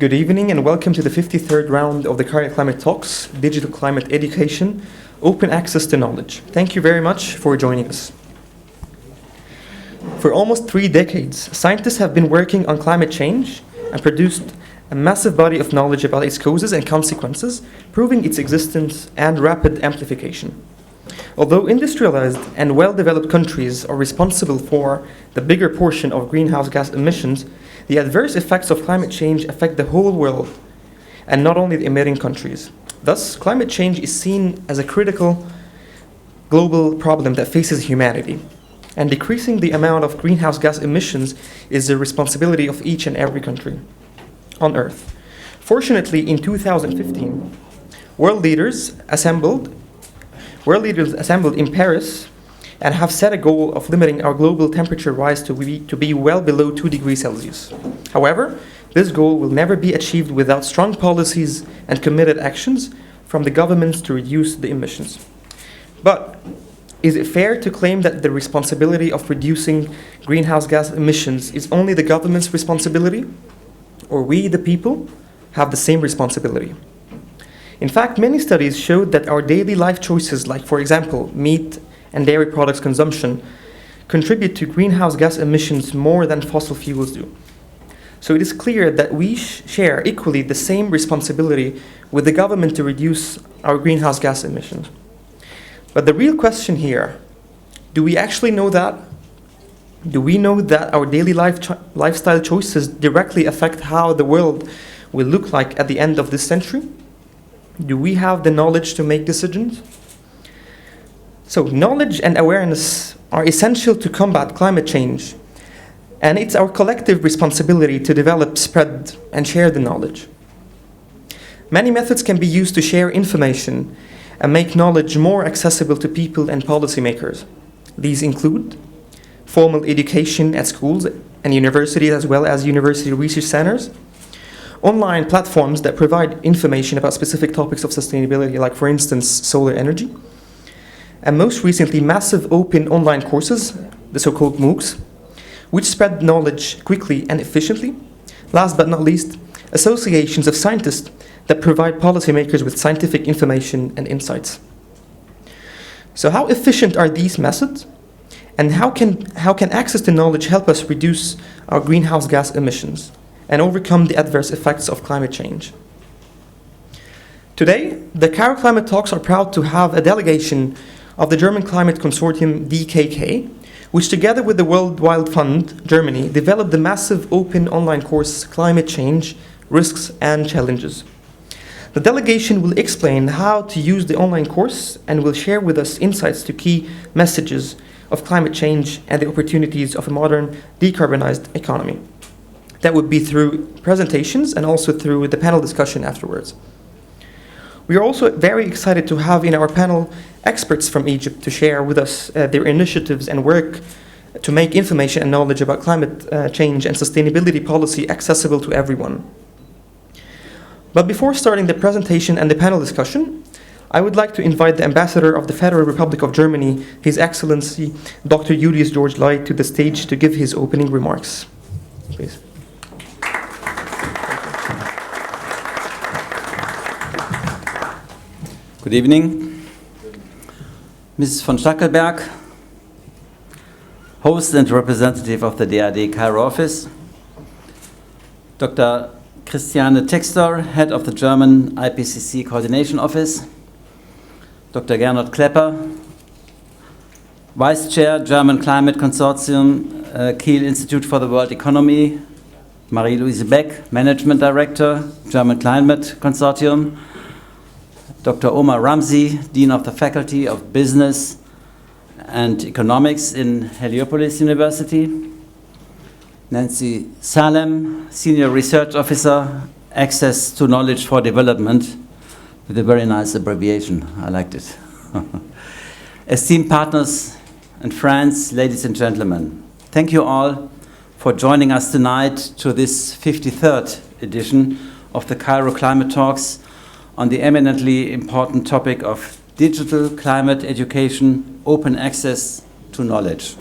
Good evening and welcome to the 53rd round of the Cairo Climate Talks, Digital Climate Education, Open Access to Knowledge. Thank you very much for joining us. For almost 3 decades, scientists have been working on climate change and produced a massive body of knowledge about its causes and consequences, proving its existence and rapid amplification. Although industrialized and well-developed countries are responsible for the bigger portion of greenhouse gas emissions, the adverse effects of climate change affect the whole world, and not only the emitting countries. Thus, climate change is seen as a critical global problem that faces humanity, and decreasing the amount of greenhouse gas emissions is the responsibility of each and every country on Earth. Fortunately, in 2015, world leaders assembled in Paris and have set a goal of limiting our global temperature rise to be well below 2 degrees Celsius. However, this goal will never be achieved without strong policies and committed actions from the governments to reduce the emissions. But is it fair to claim that the responsibility of reducing greenhouse gas emissions is only the government's responsibility? Or we, the people, have the same responsibility? In fact, many studies showed that our daily life choices, like, for example, meat and dairy products consumption, contribute to greenhouse gas emissions more than fossil fuels do. So it is clear that we share equally the same responsibility with the government to reduce our greenhouse gas emissions. But the real question here, do we actually know that? Do we know that our daily lifestyle choices directly affect how the world will look like at the end of this century? Do we have the knowledge to make decisions? So knowledge and awareness are essential to combat climate change, and it's our collective responsibility to develop, spread, and share the knowledge. Many methods can be used to share information and make knowledge more accessible to people and policymakers. These include formal education at schools and universities, as well as university research centers, online platforms that provide information about specific topics of sustainability, like, for instance, solar energy, and most recently, massive open online courses, the so-called MOOCs, which spread knowledge quickly and efficiently. Last but not least, associations of scientists that provide policymakers with scientific information and insights. So how efficient are these methods? And how can access to knowledge help us reduce our greenhouse gas emissions and overcome the adverse effects of climate change? Today, the Cairo Climate Talks are proud to have a delegation of the German climate consortium DKK, which together with the World Wild Fund, Germany, developed the massive open online course Climate Change, Risks and Challenges. The delegation will explain how to use the online course and will share with us insights to key messages of climate change and the opportunities of a modern decarbonized economy. That would be through presentations and also through the panel discussion afterwards. We are also very excited to have in our panel experts from Egypt to share with us their initiatives and work to make information and knowledge about climate change and sustainability policy accessible to everyone. But before starting the presentation and the panel discussion, I would like to invite the Ambassador of the Federal Republic of Germany, His Excellency Dr. Julius Georg to the stage to give his opening remarks. Please. Good evening. Mrs. von Stackelberg, host and representative of the DAAD Cairo office. Dr. Christiana Textor, head of the German IPCC coordination office. Dr. Gernot Klepper, vice chair, German Climate Consortium, Kiel Institute for the World Economy. Marie-Louise Beck, management director, German Climate Consortium. Dr. Omar Ramzy, Dean of the Faculty of Business and Economics in Heliopolis University. Nancy Salem, Senior Research Officer, Access to Knowledge for Development, with a very nice abbreviation. I liked it. Esteemed partners and friends, ladies and gentlemen, thank you all for joining us tonight to this 53rd edition of the Cairo Climate Talks on the eminently important topic of digital climate education, open access to knowledge.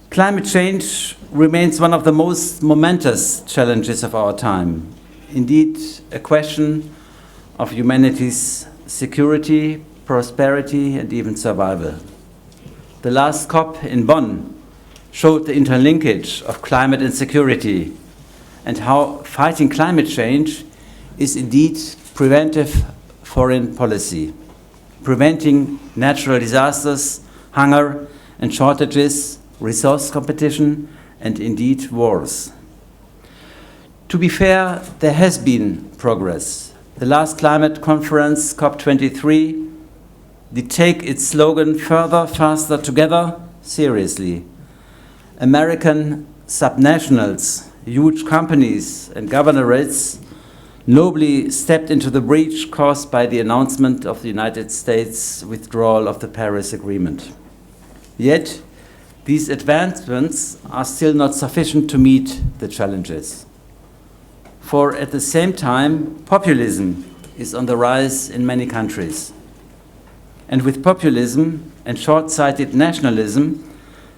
Climate change remains one of the most momentous challenges of our time. Indeed, a question of humanity's security, prosperity, and even survival. The last COP in Bonn showed the interlinkage of climate and security, and how fighting climate change is indeed preventive foreign policy, preventing natural disasters, hunger and shortages, resource competition, and indeed wars. To be fair, there has been progress. The last climate conference, COP23, did take its slogan "Further, Faster, Together" seriously. American subnationals, huge companies and governorates nobly stepped into the breach caused by the announcement of the United States' withdrawal of the Paris Agreement. Yet, these advancements are still not sufficient to meet the challenges. For at the same time, populism is on the rise in many countries. And with populism and short-sighted nationalism,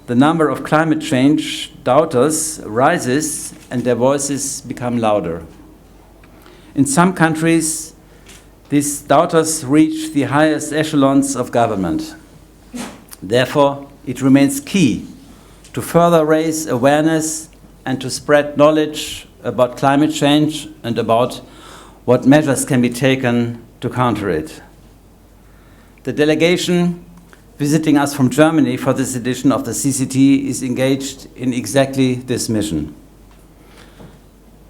the number of climate change doubters rises and their voices become louder. In some countries, these doubters reach the highest echelons of government. Therefore, it remains key to further raise awareness and to spread knowledge about climate change and about what measures can be taken to counter it. The delegation visiting us from Germany for this edition of the CCT is engaged in exactly this mission.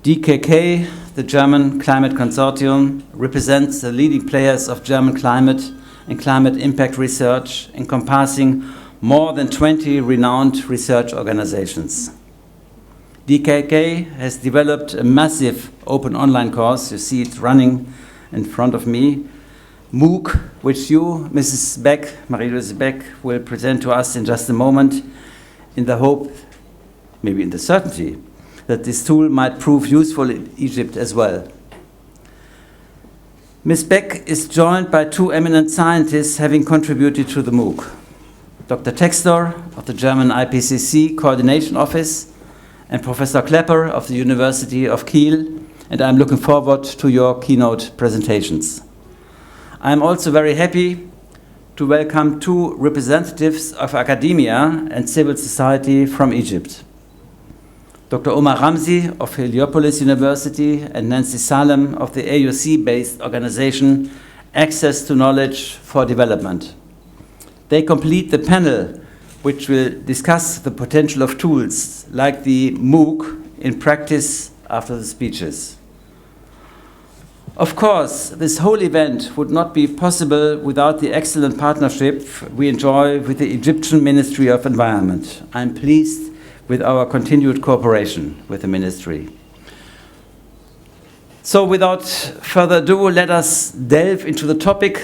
DKK, the German Climate Consortium, represents the leading players of German climate and climate impact research, encompassing more than 20 renowned research organizations. DKK has developed a massive open online course, you see it running in front of me, MOOC, which you, Mrs. Beck, Marie-Louise Beck, will present to us in just a moment, in the hope, maybe in the certainty, that this tool might prove useful in Egypt as well. Ms. Beck is joined by two eminent scientists having contributed to the MOOC. Dr. Textor of the German IPCC Coordination Office and Professor Klepper of the University of Kiel, and I'm looking forward to your keynote presentations. I'm also very happy to welcome two representatives of academia and civil society from Egypt. Dr. Omar Ramzy of Heliopolis University and Nancy Salem of the AUC-based organization Access to Knowledge for Development. They complete the panel which will discuss the potential of tools like the MOOC in practice after the speeches. Of course, this whole event would not be possible without the excellent partnership we enjoy with the Egyptian Ministry of Environment. I'm pleased with our continued cooperation with the ministry. So without further ado, let us delve into the topic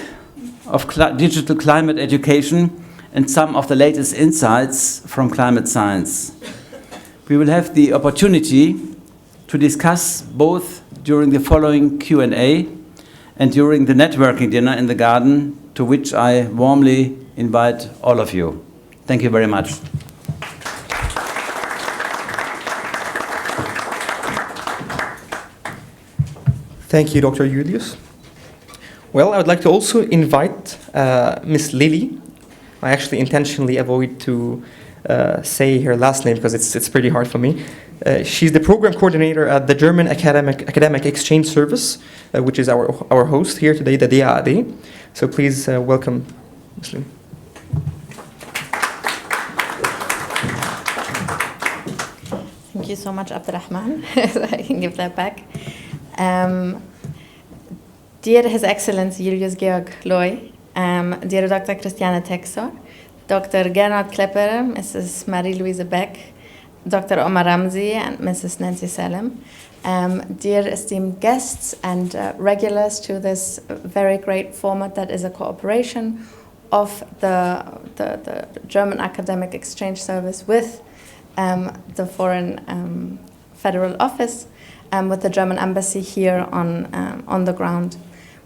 of digital climate education and some of the latest insights from climate science. We will have the opportunity to discuss both during the following Q&A and during the networking dinner in the garden, to which I warmly invite all of you. Thank you very much. Thank you, Dr. Julius. Well, I would like to also invite Miss Lily. I actually intentionally avoid to say her last name because it's pretty hard for me. She's the program coordinator at the German Academic Exchange Service, which is our host here today, the DAAD. So please welcome Ms. Lily. Thank you so much, Abdurrahman. I can give that back. Dear His Excellency Julius Georg Loy, dear Dr. Christiana Textor, Dr. Gernot Klepper, Mrs. Marie-Louise Beck, Dr. Omar Ramzy, and Mrs. Nancy Salem, dear esteemed guests and regulars to this very great format that is a cooperation of the German Academic Exchange Service with the Foreign Federal Office, with the German Embassy here on the ground.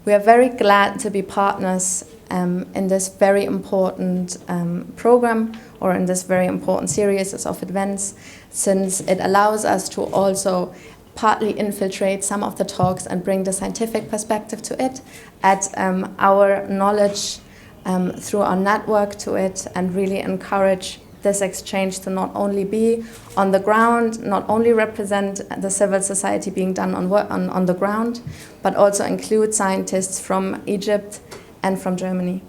We are very glad to be partners in this very important program or in this very important series of events, since it allows us to also partly infiltrate some of the talks and bring the scientific perspective to it, add our knowledge through our network to it, and really encourage this exchange to not only be on the ground, not only represent the civil society being done on the ground, but also include scientists from Egypt and from Germany.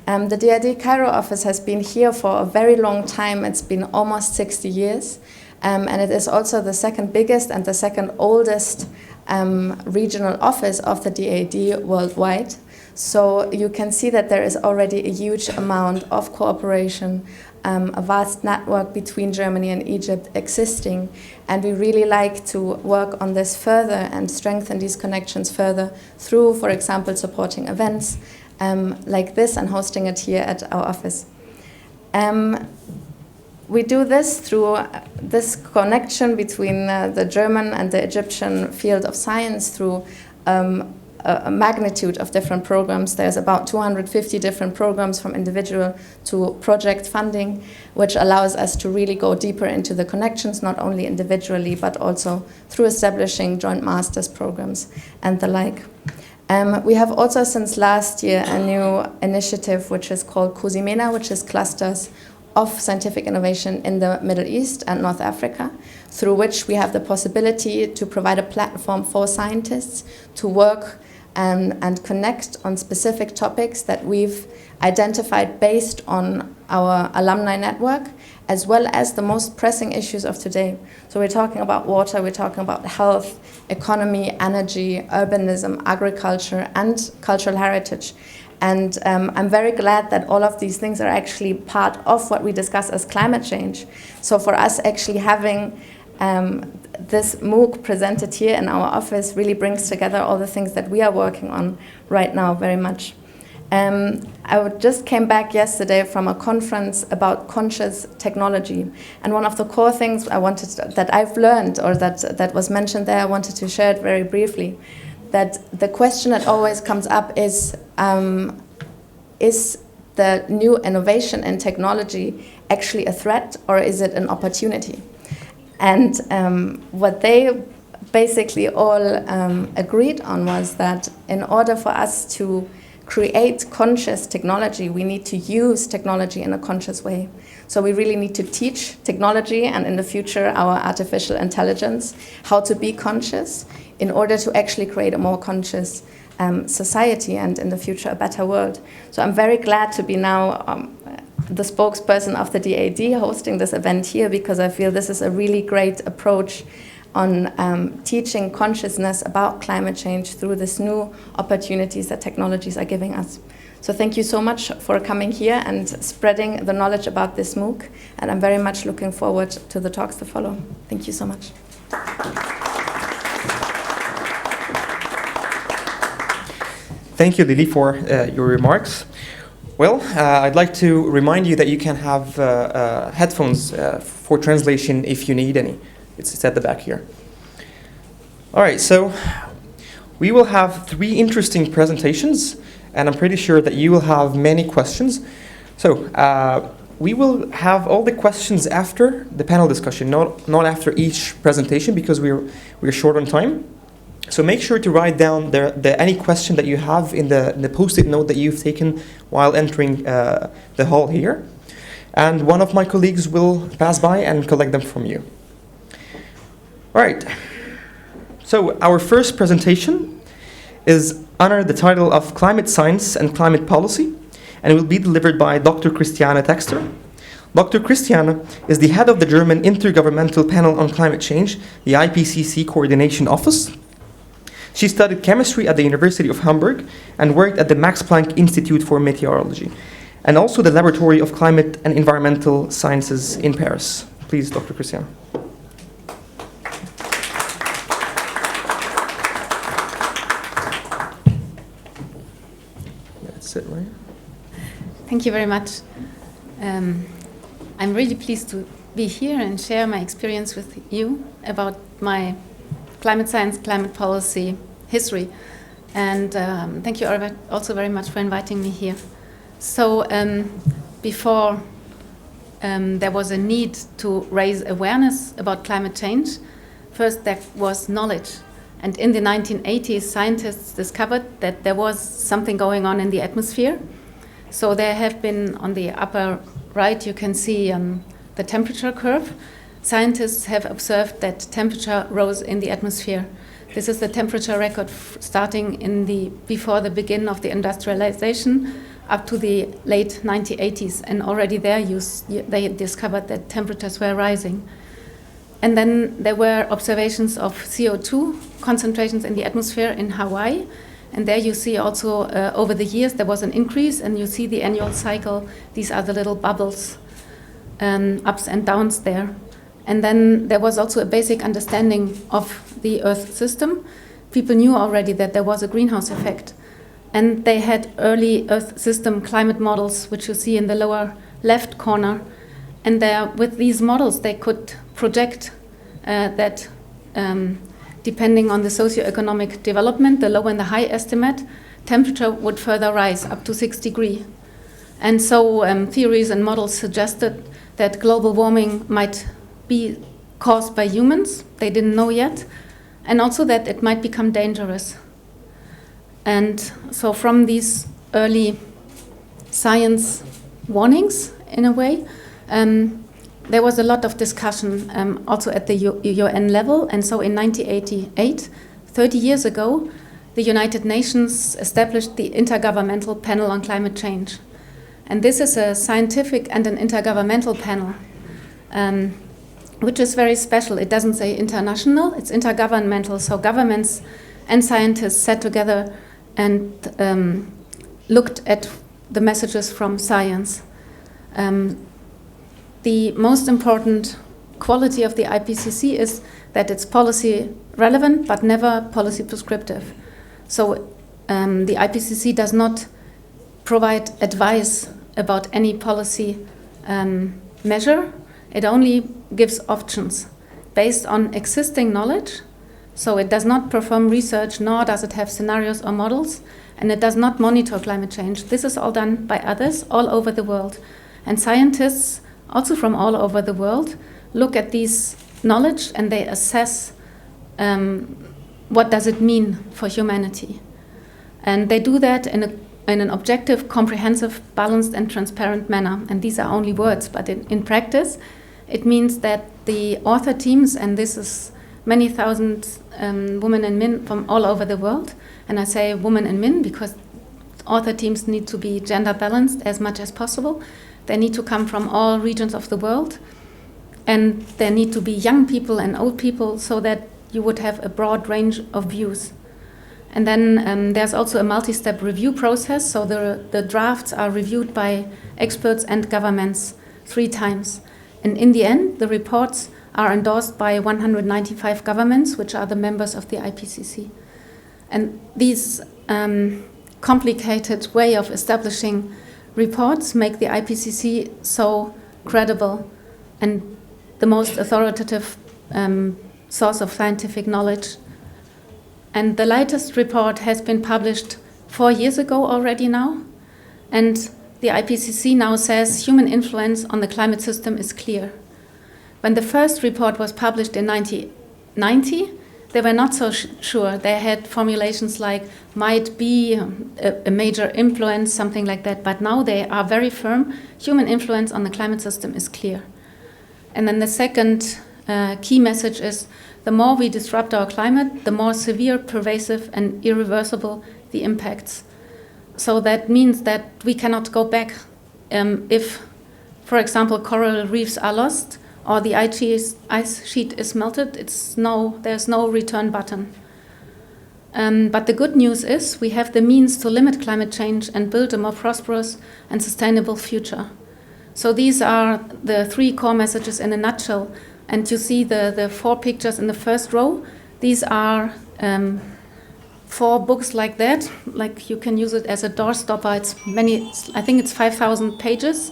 The DID Cairo office has been here for a very long time. It's been almost 60 years. And it is also the second biggest and the second oldest regional office of the DAD worldwide. So you can see that there is already a huge amount of cooperation, a vast network between Germany and Egypt existing. And we really like to work on this further and strengthen these connections further through, for example, supporting events like this and hosting it here at our office. We do this through this connection between the German and the Egyptian field of science through a magnitude of different programs. There's about 250 different programs from individual to project funding, which allows us to really go deeper into the connections, not only individually, but also through establishing joint masters programs and the like. We have also since last year a new initiative which is called COSIMENA, which is clusters of scientific innovation in the Middle East and North Africa, through which we have the possibility to provide a platform for scientists to work and connect on specific topics that we've identified based on our alumni network, as well as the most pressing issues of today. So we're talking about water, we're talking about health, economy, energy, urbanism, agriculture, and cultural heritage. And I'm very glad that all of these things are actually part of what we discuss as climate change. So for us, actually having this MOOC presented here in our office really brings together all the things that we are working on right now very much. I just came back yesterday from a conference about conscious technology, and one of the core things that I've learned, or that was mentioned there, I wanted to share it very briefly. That the question that always comes up is the new innovation in technology actually a threat, or is it an opportunity? And what they basically all agreed on was that in order for us to create conscious technology, we need to use technology in a conscious way. So we really need to teach technology, and in the future our artificial intelligence, how to be conscious in order to actually create a more conscious society, and in the future a better world. So I'm very glad to be now the spokesperson of the DAD hosting this event here, because I feel this is a really great approach on teaching consciousness about climate change through this new opportunities that technologies are giving us. So thank you so much for coming here and spreading the knowledge about this MOOC, and I'm very much looking forward to the talks to follow. Thank you so much. Thank you, Lily, for your remarks. Well, I'd like to remind you that you can have headphones for translation if you need any. It's at the back here. All right, so we will have 3 interesting presentations, and I'm pretty sure that you will have many questions. So we will have all the questions after the panel discussion, not after each presentation, because we're short on time. So make sure to write down any question that you have in the post-it note that you've taken while entering the hall here. And one of my colleagues will pass by and collect them from you. All right. So our first presentation is under the title of Climate Science and Climate Policy, and it will be delivered by Dr. Christiana Textor. Dr. Christiana is the head of the German Intergovernmental Panel on Climate Change, the IPCC Coordination Office. She studied chemistry at the University of Hamburg and worked at the Max Planck Institute for Meteorology, and also the Laboratory of Climate and Environmental Sciences in Paris. Please, Dr. Christiana. That's it, right? Thank you very much. I'm really pleased to be here and share my experience with you about my climate science, climate policy history. And thank you also very much for inviting me here. So before there was a need to raise awareness about climate change, first there was knowledge. And in the 1980s, scientists discovered that there was something going on in the atmosphere. So there have been, on the upper right, you can see the temperature curve. Scientists have observed that temperature rose in the atmosphere. This is the temperature record starting before the beginning of the industrialization up to the late 1980s. And already there they discovered that temperatures were rising. And then there were observations of CO2 concentrations in the atmosphere in Hawaii. And there you see also over the years there was an increase, and you see the annual cycle. These are the little bubbles, ups and downs there. And then there was also a basic understanding of the Earth system. People knew already that there was a greenhouse effect. And they had early Earth system climate models, which you see in the lower left corner. And there, with these models, they could project that depending on the socioeconomic development, the low and the high estimate, temperature would further rise up to 6 degrees. And so theories and models suggested that global warming might be caused by humans. They didn't know yet. And also that it might become dangerous. And so from these early science warnings, in a way, there was a lot of discussion also at the UN level. And so in 1988, 30 years ago, the United Nations established the Intergovernmental Panel on Climate Change. And this is a scientific and an intergovernmental panel, which is very special. It doesn't say international, it's intergovernmental. So governments and scientists sat together and looked at the messages from science. The most important quality of the IPCC is that it's policy relevant but never policy prescriptive. So the IPCC does not provide advice about any policy measure. It only gives options based on existing knowledge. So it does not perform research, nor does it have scenarios or models, and it does not monitor climate change. This is all done by others all over the world. And scientists, also from all over the world, look at these knowledge and they assess what does it mean for humanity. And they do that in an objective, comprehensive, balanced and transparent manner. And these are only words, but in practice, it means that the author teams, and this is many thousand women and men from all over the world, and I say women and men because author teams need to be gender balanced as much as possible. They need to come from all regions of the world, and there need to be young people and old people so that you would have a broad range of views. And then there's also a multi-step review process, so the drafts are reviewed by experts and governments 3 times. And in the end, the reports are endorsed by 195 governments, which are the members of the IPCC. And these complicated way of establishing reports make the IPCC so credible and the most authoritative source of scientific knowledge. And the latest report has been published 4 years ago already now. And the IPCC now says human influence on the climate system is clear. When the first report was published in 1990, they were not so sure. They had formulations like might be a major influence, something like that. But now they are very firm. Human influence on the climate system is clear. And then the second key message is the more we disrupt our climate, the more severe, pervasive, and irreversible the impacts. So that means that we cannot go back if, for example, coral reefs are lost or the ice sheet is melted. There's no return button. But the good news is we have the means to limit climate change and build a more prosperous and sustainable future. So these are the 3 core messages in a nutshell. And you see the 4 pictures in the first row. These are 4 books like that. Like you can use it as a doorstopper. I think it's 5,000 pages.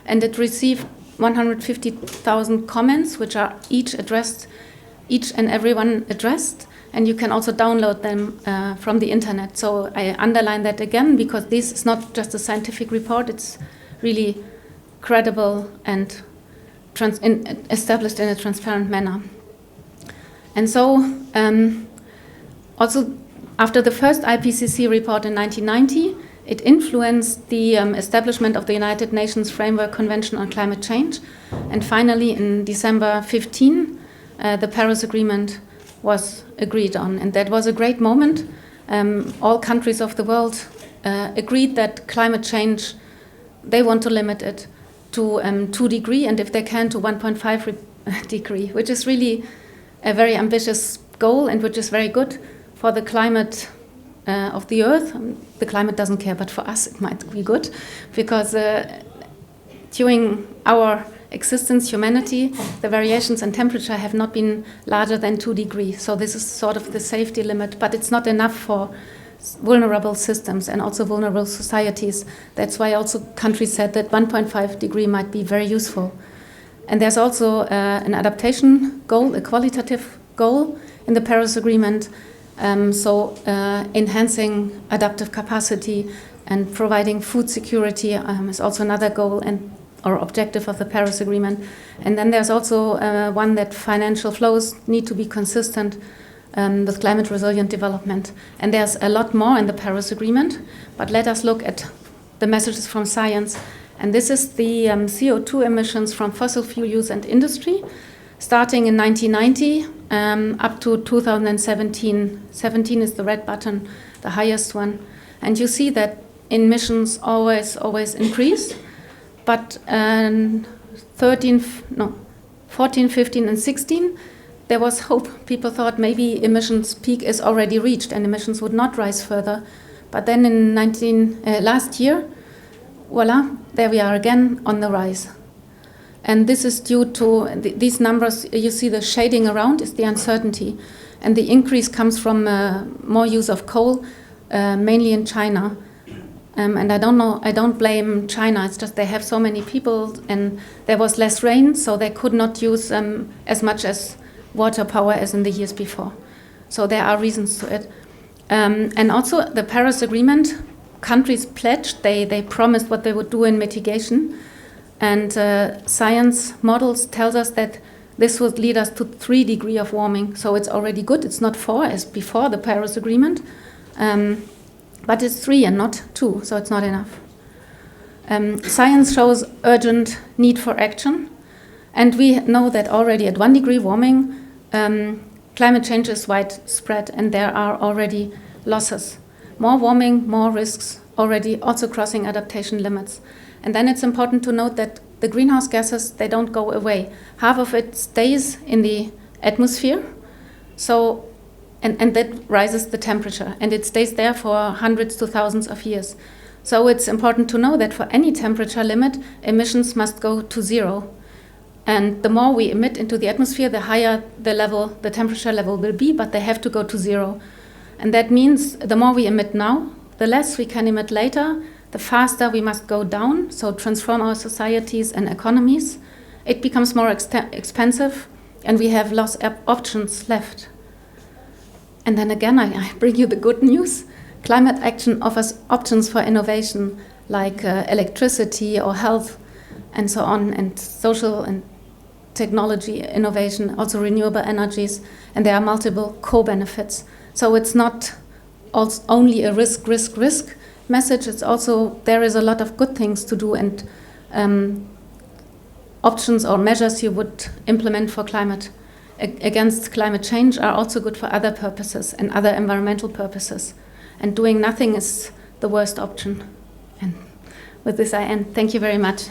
And it received 150,000 comments, which are each and every one addressed. And you can also download them from the internet. So I underline that again because this is not just a scientific report. It's really credible and established in a transparent manner. And so, also after the first IPCC report in 1990, it influenced the establishment of the United Nations Framework Convention on Climate Change. And finally, in December 15, the Paris Agreement was agreed on. And that was a great moment. All countries of the world agreed that climate change, they want to limit it to 2 degrees, and if they can, to 1.5 degree, which is really a very ambitious goal and which is very good for the climate of the Earth. The climate doesn't care, but for us it might be good, because during our existence, humanity, the variations in temperature have not been larger than 2 degrees. So this is sort of the safety limit, but it's not enough for vulnerable systems and also vulnerable societies. That's why also countries said that 1.5 degree might be very useful. And there's also an adaptation goal, a qualitative goal in the Paris Agreement. Enhancing adaptive capacity and providing food security is also another goal or objective of the Paris Agreement. And then there's also one that financial flows need to be consistent with climate resilient development. And there's a lot more in the Paris Agreement, but let us look at the messages from science. And this is the CO2 emissions from fossil fuel use and industry, starting in 1990 up to 2017. 17 is the red button, the highest one. And you see that emissions always increase. But 14, 15, and 16, there was hope. People thought maybe emissions peak is already reached and emissions would not rise further. But then in last year, voila, there we are again on the rise. And this is due to these numbers. You see the shading around is the uncertainty. And the increase comes from more use of coal, mainly in China. And I don't blame China, it's just they have so many people and there was less rain, so they could not use as much as water power as in the years before. So there are reasons to it. And also the Paris Agreement, countries pledged, they promised what they would do in mitigation. And science models tells us that this would lead us to 3 degrees of warming. So it's already good, it's not 4 as before the Paris Agreement. But it's 3 and not 2, so it's not enough. Science shows urgent need for action. And we know that already at 1 degree warming, climate change is widespread and there are already losses. More warming, more risks, already also crossing adaptation limits. And then it's important to note that the greenhouse gases, they don't go away. Half of it stays in the atmosphere. So, and that rises the temperature. And it stays there for hundreds to thousands of years. So it's important to know that for any temperature limit, emissions must go to 0. And the more we emit into the atmosphere, the higher the temperature level will be, but they have to go to 0. And that means the more we emit now, the less we can emit later, the faster we must go down, so transform our societies and economies. It becomes more expensive, and we have less options left. And then again, I bring you the good news. Climate action offers options for innovation, like electricity or health, and so on, and social and technology innovation, also renewable energies, and there are multiple co-benefits. So it's not only a risk message, it's also there is a lot of good things to do and options or measures you would implement for against climate change are also good for other purposes and other environmental purposes. And doing nothing is the worst option. And with this I end. Thank you very much.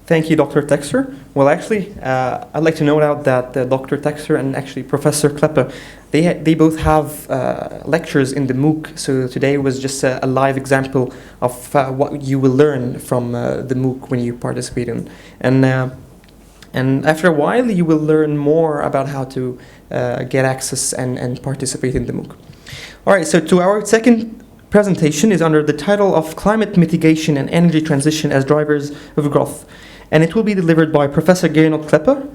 Thank you, Dr. Textor. Well, actually, I'd like to note out that Dr. Textor and actually Professor Kleppe, they both have lectures in the MOOC. So today was just a live example of what you will learn from the MOOC when you participate in. And after a while, you will learn more about how to get access and participate in the MOOC. All right, so to our second presentation is under the title of Climate Mitigation and Energy Transition as Drivers of Growth. And it will be delivered by Professor Georg Kleppe.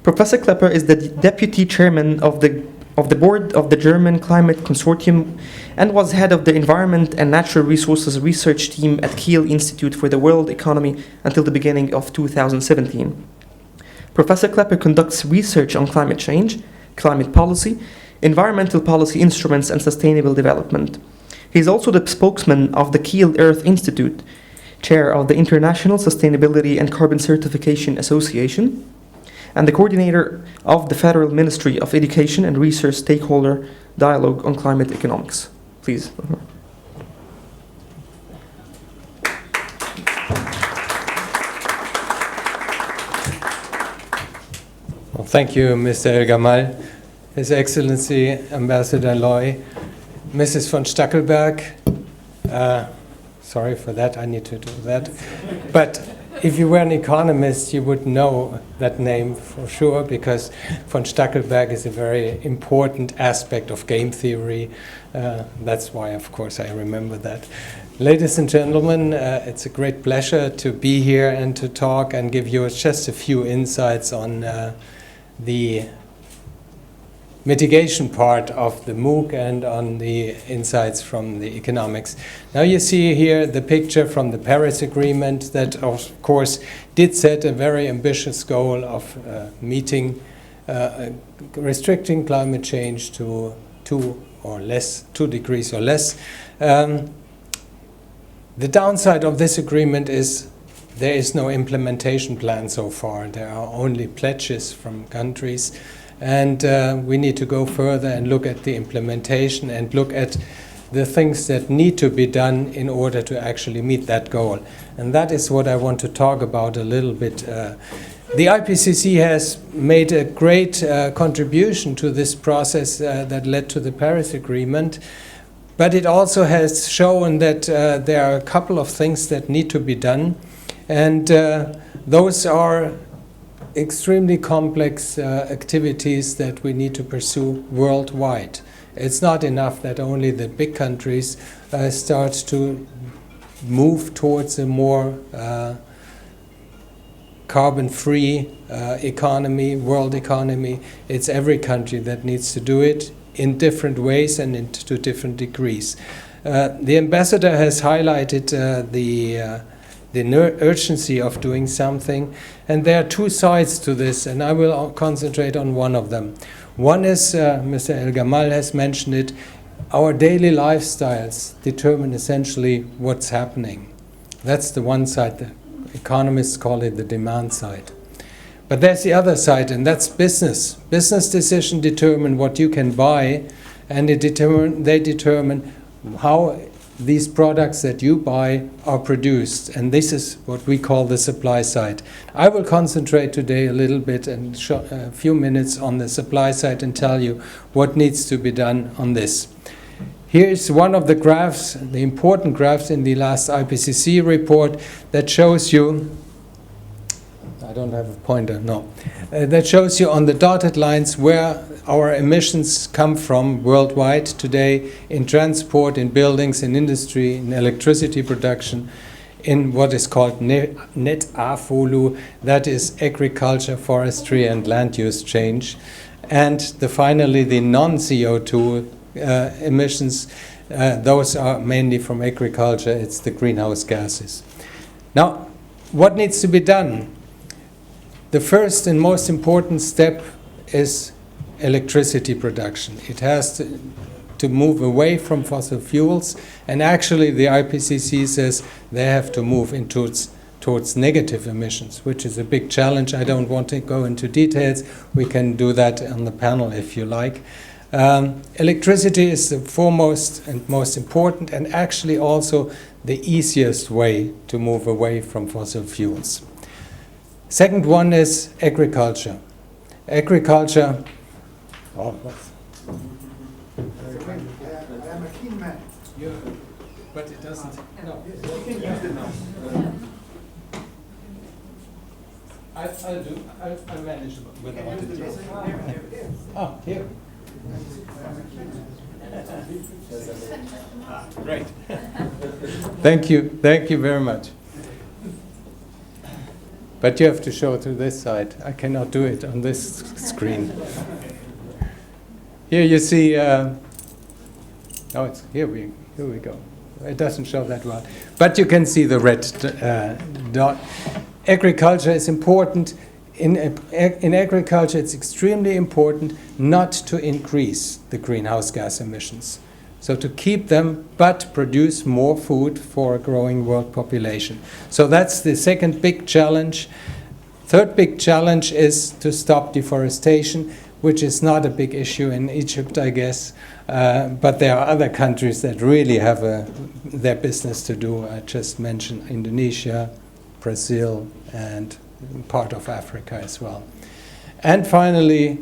Professor Kleppe is the Deputy Chairman of the of the board of the German Climate Consortium and was head of the Environment and Natural Resources Research Team at Kiel Institute for the World Economy until the beginning of 2017. Professor Klepper conducts research on climate change, climate policy, environmental policy instruments, and sustainable development. He is also the spokesman of the Kiel Earth Institute, chair of the International Sustainability and Carbon Certification Association, and the coordinator of the Federal Ministry of Education and Research Stakeholder Dialogue on Climate Economics. Please. Well, thank you, Mr. El Gamal, His Excellency Ambassador Loy, Mrs. von Stackelberg. Sorry for that, I need to do that. But if you were an economist, you would know that name for sure, because von Stackelberg is a very important aspect of game theory. That's why, of course, I remember that. Ladies and gentlemen, it's a great pleasure to be here and to talk and give you just a few insights on the mitigation part of the MOOC and on the insights from the economics. Now you see here the picture from the Paris Agreement that, of course, did set a very ambitious goal of restricting climate change to 2 degrees or less. The downside of this agreement is there is no implementation plan so far. There are only pledges from countries. And we need to go further and look at the implementation and look at the things that need to be done in order to actually meet that goal. And that is what I want to talk about a little bit. The IPCC has made a great contribution to this process that led to the Paris Agreement. But it also has shown that there are a couple of things that need to be done. And those are extremely complex activities that we need to pursue worldwide. It's not enough that only the big countries start to move towards a more carbon-free economy, world economy. It's every country that needs to do it in different ways and to different degrees. The ambassador has highlighted the urgency of doing something. And there are two sides to this, and I will concentrate on one of them. One is, Mr. El Gamal has mentioned it, our daily lifestyles determine essentially what's happening. That's the one side. The economists call it the demand side. But there's the other side, and that's business. Business decisions determine what you can buy, and they determine how these products that you buy are produced, and this is what we call the supply side. I will concentrate today a little bit and a few minutes on the supply side and tell you what needs to be done on this. Here is one of the graphs, the important graphs in the last IPCC report that shows you, I don't have a pointer, no, that shows you on the dotted lines where our emissions come from worldwide today in transport, in buildings, in industry, in electricity production, in what is called net AFOLU, that is agriculture, forestry, and land use change. And finally, the non-CO2 emissions, those are mainly from agriculture, it's the greenhouse gases. Now, what needs to be done? The first and most important step is electricity production. It has to move away from fossil fuels, and actually the IPCC says they have to move towards negative emissions, which is a big challenge. I don't want to go into details. We can do that on the panel if you like. Electricity is the foremost and most important, and actually also the easiest way to move away from fossil fuels. Second one is agriculture. Agriculture. Oh, I am a keen man. But it doesn't. No. You can use it now. I'll manage without it. Oh, here. Great. Thank you very much. But you have to show it to this side. I cannot do it on this screen. Here you see, here we go. It doesn't show that well. But you can see the red dot. Agriculture is important. In agriculture, it's extremely important not to increase the greenhouse gas emissions. So to keep them, but produce more food for a growing world population. So that's the second big challenge. Third big challenge is to stop deforestation, which is not a big issue in Egypt, I guess. But there are other countries that really have their business to do. I just mentioned Indonesia, Brazil, and part of Africa as well. And finally,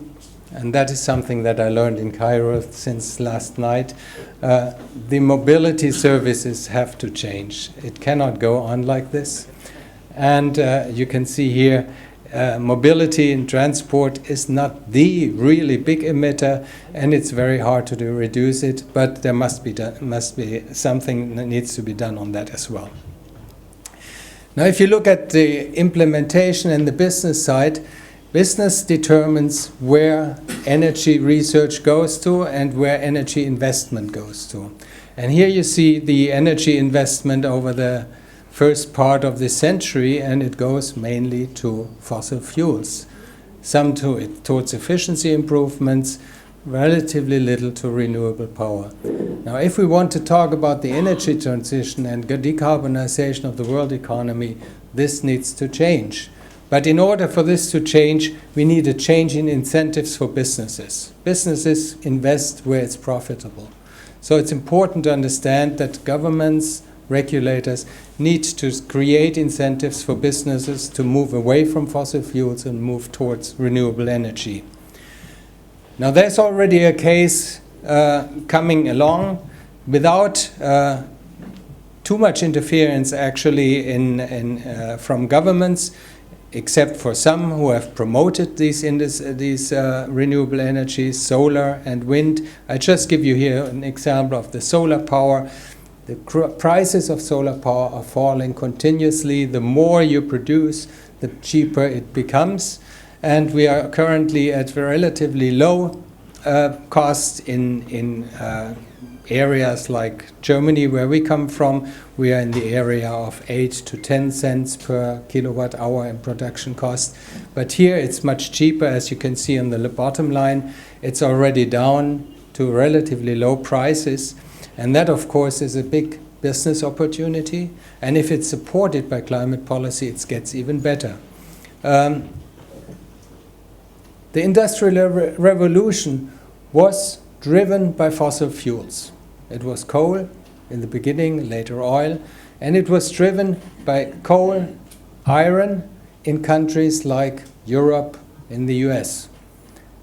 and that is something that I learned in Cairo since last night, the mobility services have to change. It cannot go on like this. And you can see here, mobility and transport is not the really big emitter, and it's very hard to reduce it, but there must be something that needs to be done on that as well. Now, if you look at the implementation and the business side, business determines where energy research goes to and where energy investment goes to. And here you see the energy investment over the first part of this century, and it goes mainly to fossil fuels. Some towards efficiency improvements, relatively little to renewable power. Now, if we want to talk about the energy transition and decarbonization of the world economy, this needs to change. But in order for this to change, we need a change in incentives for businesses. Businesses invest where it's profitable. So it's important to understand that governments, regulators need to create incentives for businesses to move away from fossil fuels and move towards renewable energy. Now, there's already a case coming along without too much interference, actually, from governments, except for some who have promoted these renewable energies, solar and wind. I just give you here an example of the solar power. The prices of solar power are falling continuously. The more you produce, the cheaper it becomes. And we are currently at relatively low cost in areas like Germany, where we come from. We are in the area of 8 to 10 cents per kilowatt hour in production cost. But here it's much cheaper, as you can see on the bottom line. It's already down to relatively low prices. And that, of course, is a big business opportunity. And if it's supported by climate policy, it gets even better. The Industrial Revolution was driven by fossil fuels. It was coal in the beginning, later oil, and it was driven by coal, iron in countries like Europe, in the US.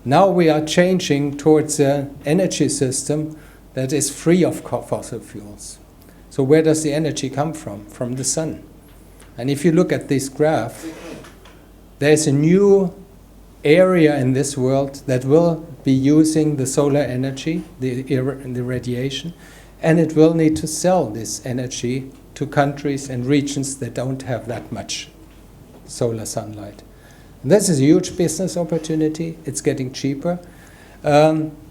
Now we are changing towards an energy system that is free of fossil fuels. So where does the energy come from? From the sun. And if you look at this graph, there's a new area in this world that will be using the solar energy, the radiation, and it will need to sell this energy to countries and regions that don't have that much solar sunlight. And this is a huge business opportunity. It's getting cheaper.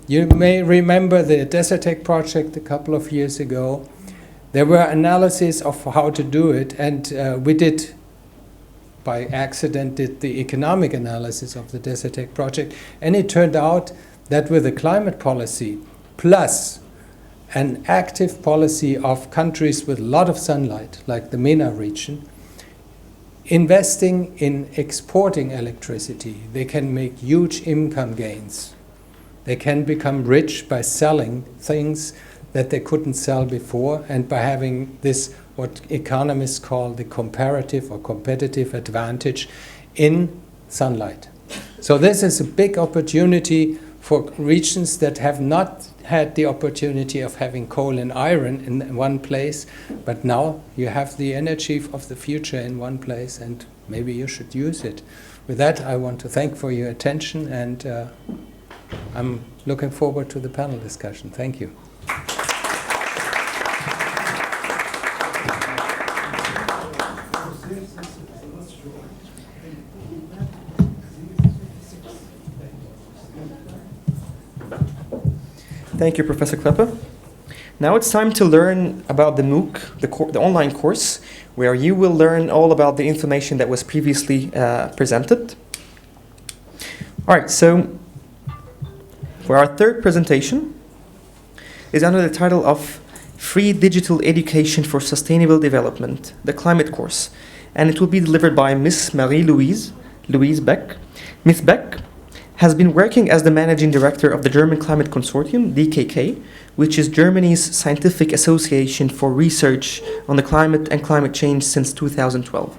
You may remember the Desertec project a couple of years ago. There were analyses of how to do it, and we did, by accident, did the economic analysis of the Desertec project, and it turned out that with a climate policy plus an active policy of countries with a lot of sunlight, like the MENA region, investing in exporting electricity, they can make huge income gains. They can become rich by selling things that they couldn't sell before, and by having this, what economists call the comparative or competitive advantage in sunlight. So this is a big opportunity for regions that have not had the opportunity of having coal and iron in one place, but now you have the energy of the future in one place, and maybe you should use it. With that, I want to thank for your attention, and I'm looking forward to the panel discussion. Thank you. Thank you, Professor Kleppe. Now it's time to learn about the MOOC, the online course, where you will learn all about the information that was previously presented. All right, so for our third presentation is under the title of Free Digital Education for Sustainable Development, the Climate Course, and it will be delivered by Miss Marie-Louise Beck. Ms. Beck has been working as the Managing Director of the German Climate Consortium, DKK, which is Germany's scientific association for research on the climate and climate change since 2012.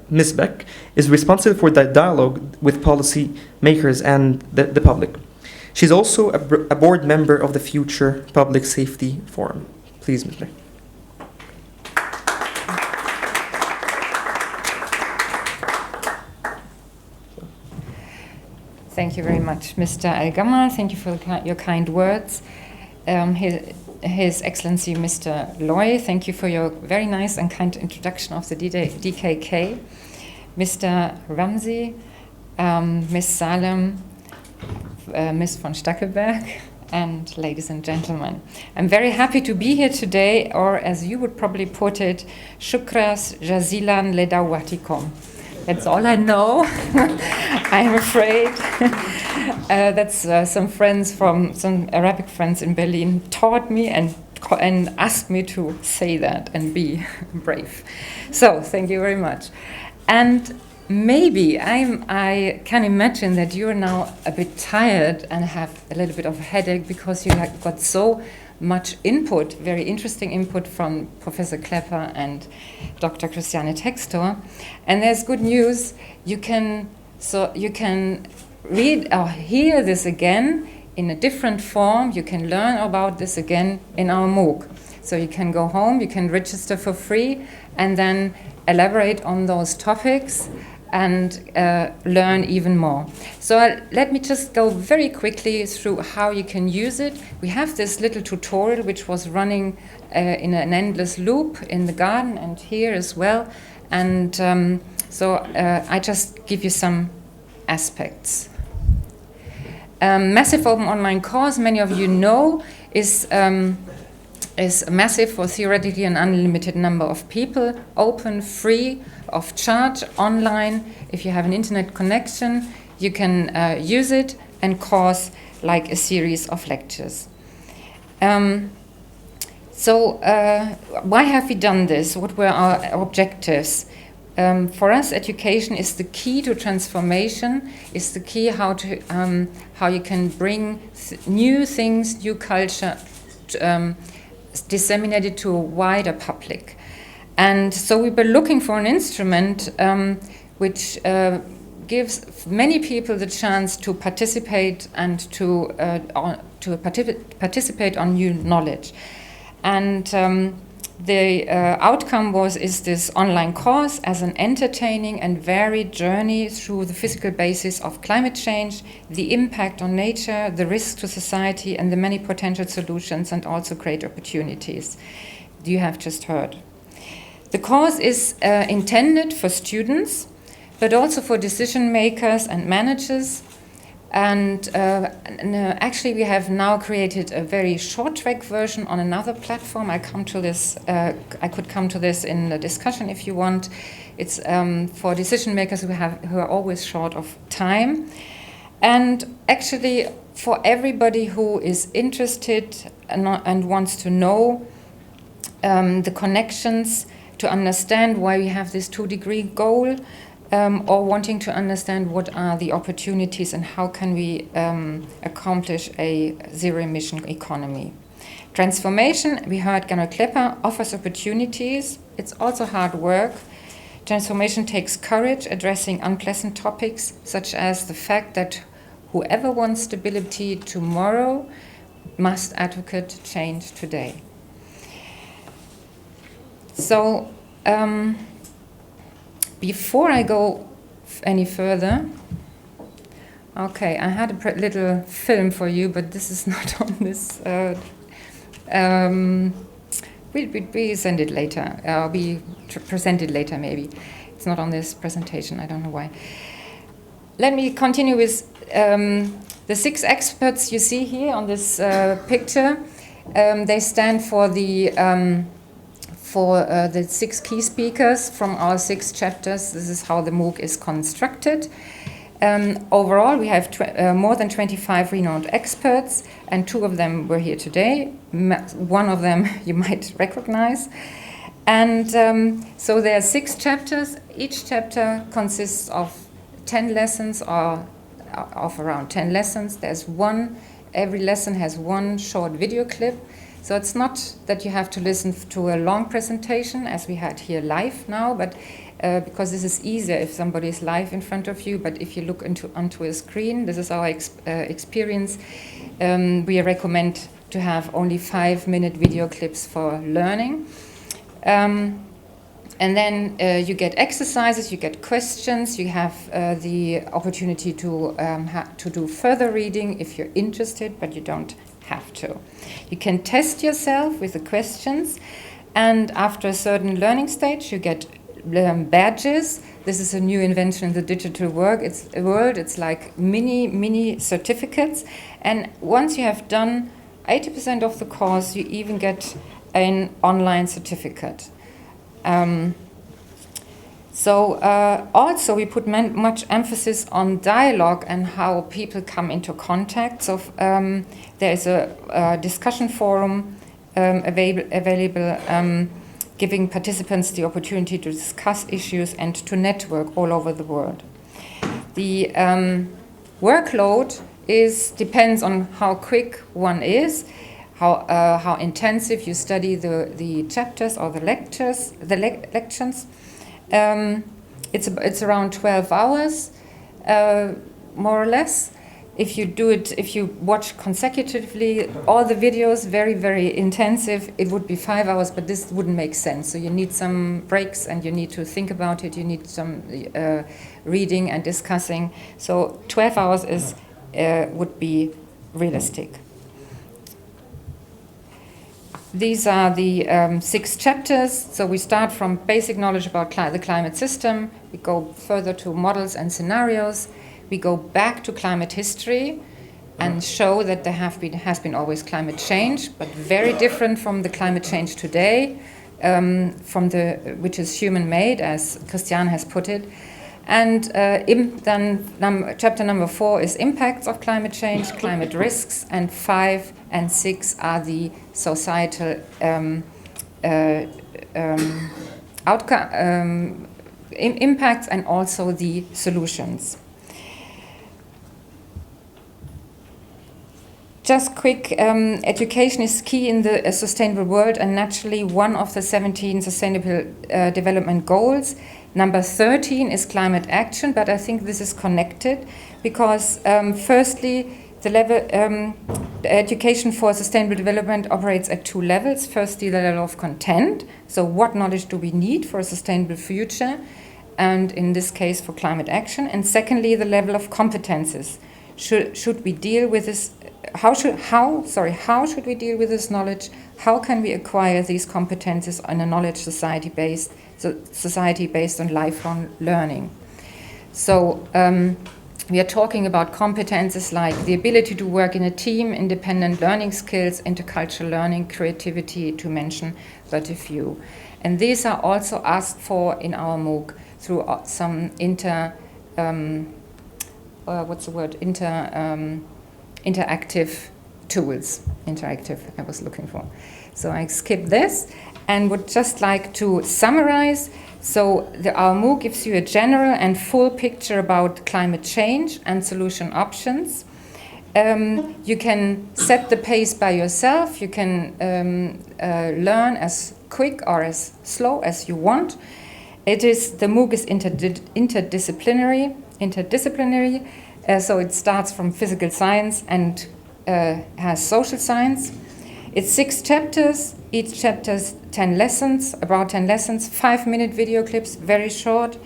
Ms. Beck is responsible for the dialogue with policy makers and the public. She's also a board member of the Future Public Safety Forum. Please, Ms. Beck. Thank you very much, Mr. Al-Gamma. Thank you for your kind words. His Excellency, Mr. Loy, thank you for your very nice and kind introduction of the DKK. Mr. Ramzy, Ms. Salem, Ms. von Stackelberg, and ladies and gentlemen. I'm very happy to be here today, or as you would probably put it, Shukras Jazilan Ledawatikom. That's all I know. I'm afraid. That's some friends from some Arabic friends in Berlin taught me and asked me to say that and be brave. So thank you very much. And maybe I can imagine that you're now a bit tired and have a little bit of a headache because you got so much input, very interesting input from Professor Kleppe and Dr. Christiana Textor. And there's good news. You can read or hear this again in a different form. You can learn about this again in our MOOC. So you can go home, you can register for free, and then elaborate on those topics and learn even more. So let me just go very quickly through how you can use it. We have this little tutorial which was running in an endless loop in the garden and here as well. And so I just give you some aspects. Massive Open Online Course, many of you know, is massive for theoretically an unlimited number of people, open, free, of charge, online. If you have an internet connection, you can use it and course like a series of lectures. So why have we done this? What were our objectives? For us, education is the key to transformation, is the key how you can bring new things, new culture, disseminated to a wider public. And so we were looking for an instrument which gives many people the chance to participate and to participate on new knowledge. And the outcome is this online course as an entertaining and varied journey through the physical basis of climate change, the impact on nature, the risks to society, and the many potential solutions and also great opportunities you have just heard. The course is intended for students, but also for decision makers and managers. And actually, we have now created a very short track version on another platform. I could come to this in the discussion if you want. It's for decision makers who are always short of time, and actually for everybody who is interested and wants to know the connections, to understand why we have this 2-degree goal. Or wanting to understand what are the opportunities and how can we accomplish a zero-emission economy. Transformation, we heard Georg Kleppe, offers opportunities. It's also hard work. Transformation takes courage, addressing unpleasant topics, such as the fact that whoever wants stability tomorrow must advocate change today. So, before I go any further, okay, I had a little film for you, but this is not on this. We send it later. We present it later, maybe. It's not on this presentation. I don't know why. Let me continue with the The 6 experts you see here on this picture, they stand for the 6 key speakers from our 6 chapters. This is how the MOOC is constructed. Overall, we have more than 25 renowned experts, and 2 of them were here today. One of them you might recognize. And so there are 6 chapters. Each chapter consists of 10 lessons, or of around 10 lessons. Every lesson has 1 short video clip. So it's not that you have to listen to a long presentation as we had here live now, but because this is easier if somebody is live in front of you. But if you look onto a screen, this is our experience. We recommend to have only 5-minute video clips for learning. And then you get exercises, you get questions, you have the opportunity to do further reading if you're interested, but you don't have to. You can test yourself with the questions, and after a certain learning stage, you get badges. This is a new invention in the digital world. It's like mini certificates, and once you have done 80% of the course, you even get an online certificate. Also we put much emphasis on dialogue and how people come into contact. So there is a discussion forum available giving participants the opportunity to discuss issues and to network all over the world. The workload depends on how quick one is, how intensive you study the chapters or the lectures. It's around 12 hours, more or less. If you watch consecutively all the videos, very, very intensive, it would be 5 hours, but this wouldn't make sense. So you need some breaks and you need to think about it. You need some reading and discussing. So 12 hours would be realistic. These are the 6 chapters. So we start from basic knowledge about the climate system. We go further to models and scenarios. We go back to climate history and show that there has been always climate change, but very different from the climate change today, which is human-made, as Christiana has put it. And then chapter number 4 is impacts of climate change, climate risks, and 5 and 6 are the societal impacts and also the solutions. Just quick, education is key in the sustainable world, and naturally one of the 17 sustainable development goals. Number 13 is climate action, but I think this is connected because firstly, the education for sustainable development operates at 2 levels. Firstly, the level of content, so what knowledge do we need for a sustainable future, and in this case for climate action. And secondly, the level of competences. Should we deal with this? How should we deal with this knowledge? How can we acquire these competences in a knowledge society based on lifelong learning? So we are talking about competences like the ability to work in a team, independent learning skills, intercultural learning, creativity, to mention but a few. And these are also asked for in our MOOC through some interactive tools. I was looking for. So I skip this and would just like to summarize. So our MOOC gives you a general and full picture about climate change and solution options. You can set the pace by yourself. You can learn as quick or as slow as you want. The MOOC is interdisciplinary. So it starts from physical science and has social science. It's 6 chapters, each chapter's 10 lessons, about 10 lessons, 5-minute video clips, very short,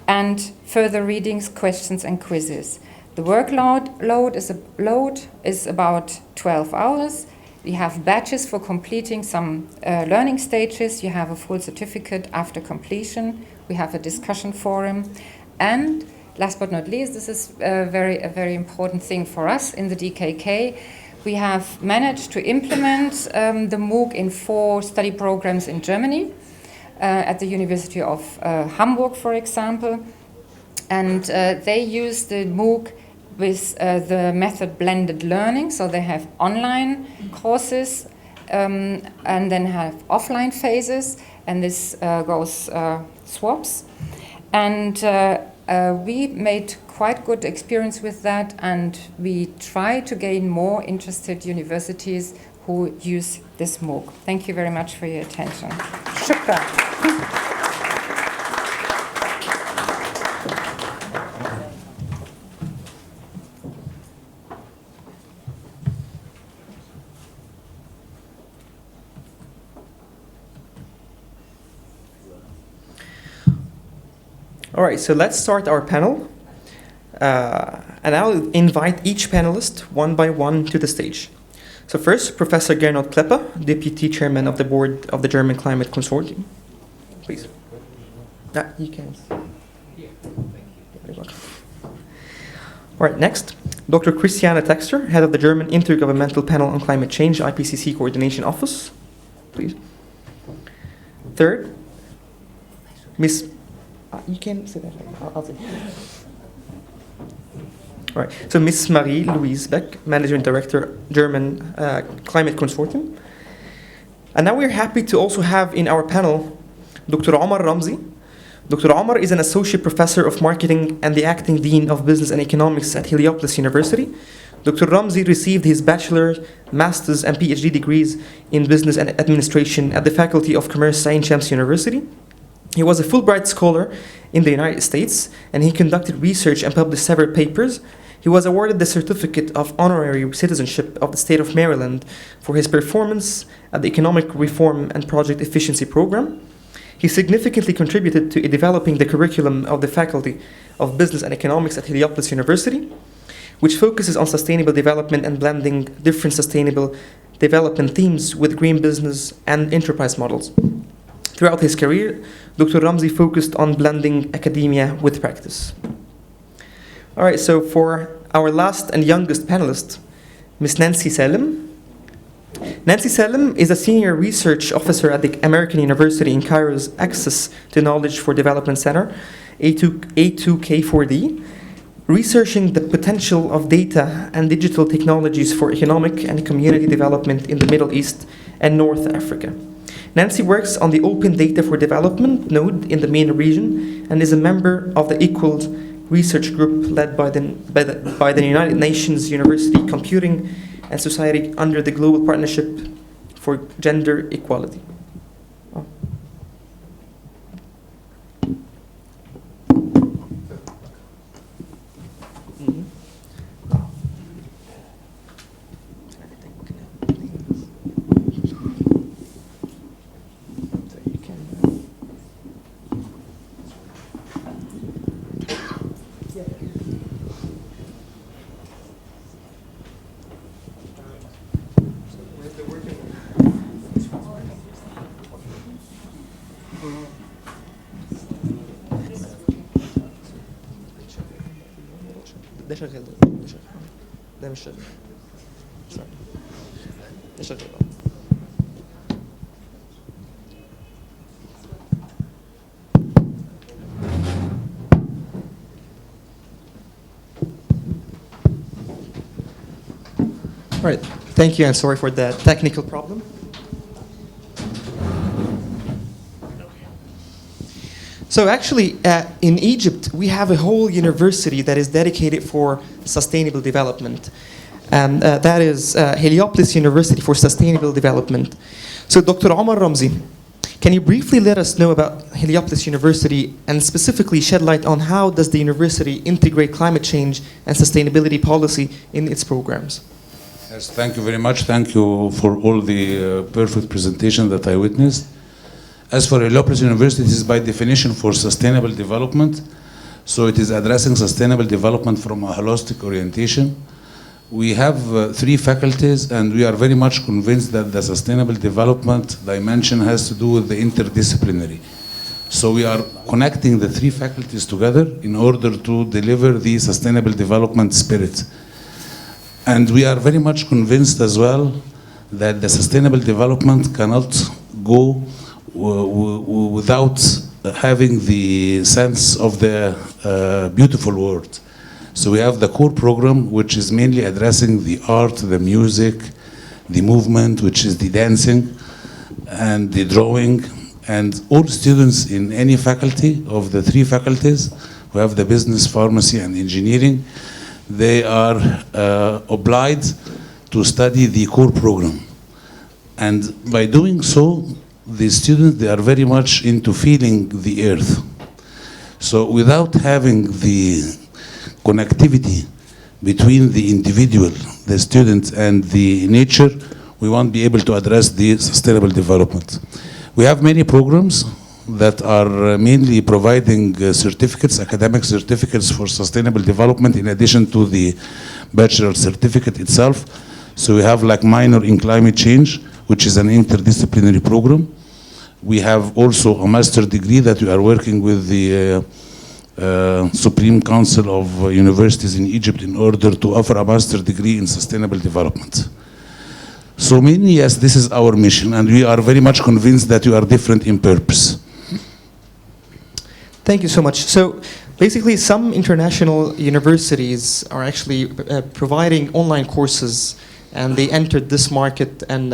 and further readings, questions and quizzes. The workload is about 12 hours. You have badges for completing some learning stages. You have a full certificate after completion. We have a discussion forum. And last but not least, this is a very important thing for us in the DKK. We have managed to implement the MOOC in 4 study programs in Germany, at the University of Hamburg, for example. And they use the MOOC with the method blended learning, so they have online courses and then have offline phases, and this goes swaps. And we made quite good experience with that, and we try to gain more interested universities who use this MOOC. Thank you very much for your attention. Shukran. All right, so let's start our panel. And I'll invite each panelist one by one to the stage. So first, Professor Gernot Klepper, Deputy Chairman of the Board of the German Climate Consortium. Please. You can. All right, next, Dr. Christiana Textor, Head of the German Intergovernmental Panel on Climate Change, IPCC Coordination Office. Please. Third, Ms. You can say that. I'll say. All right. So Ms. Marie-Louise Beck, Managing Director, German Climate Consortium. And now we're happy to also have in our panel Dr. Omar Ramzy. Dr. Omar is an Associate Professor of Marketing and the Acting Dean of Business and Economics at Heliopolis University. Dr. Ramzy received his bachelor's, master's, and PhD degrees in Business and Administration at the Faculty of Commerce, Ain Shams University. He was a Fulbright Scholar in the United States, and he conducted research and published several papers. He was awarded the Certificate of Honorary Citizenship of the State of Maryland for his performance at the Economic Reform and Project Efficiency Program. He significantly contributed to developing the curriculum of the Faculty of Business and Economics at Heliopolis University, which focuses on sustainable development and blending different sustainable development themes with green business and enterprise models. Throughout his career, Dr. Ramzy focused on blending academia with practice. All right, so for our last and youngest panelist, Ms. Nancy Salem. Nancy Salem is a senior research officer at the American University in Cairo's Access to Knowledge for Development Center, A2K4D, researching the potential of data and digital technologies for economic and community development in the Middle East and North Africa. Nancy works on the Open Data for Development node in the MENA region and is a member of the Equals research group led by the United Nations University Computing and Society under the Global Partnership for Gender Equality. Oh. ده شغال ده مش شغال ده شغال All right, thank you, and sorry for that technical problem. So actually, in Egypt, we have a whole university that is dedicated for sustainable development. And that is Heliopolis University for Sustainable Development. So Dr. Omar Ramzy, can you briefly let us know about Heliopolis University and specifically shed light on how does the university integrate climate change and sustainability policy in its programs? Yes, thank you very much. Thank you for all the perfect presentation that I witnessed. As for Heliopolis University, it is by definition for sustainable development. So it is addressing sustainable development from a holistic orientation. We have 3 faculties, and we are very much convinced that the sustainable development dimension has to do with the interdisciplinary. So we are connecting the three faculties together in order to deliver the sustainable development spirit. And we are very much convinced as well that the sustainable development cannot go without having the sense of the beautiful world. So we have the core program, which is mainly addressing the art, the music, the movement, which is the dancing, and the drawing. And all students in any faculty of the three faculties, who have the business, pharmacy, and engineering, they are obliged to study the core program. And by doing so, the students, they are very much into feeling the earth. So without having the connectivity between the individual, the student, and the nature, we won't be able to address the sustainable development. We have many programs that are mainly providing certificates, academic certificates for sustainable development in addition to the bachelor certificate itself. So we have like minor in climate change, which is an interdisciplinary program. We have also a master degree that we are working with the Supreme Council of Universities in Egypt in order to offer a master degree in sustainable development. So mainly, yes, this is our mission, and we are very much convinced that we are different in purpose. Thank you so much. So basically, some international universities are actually providing online courses, and they entered this market, and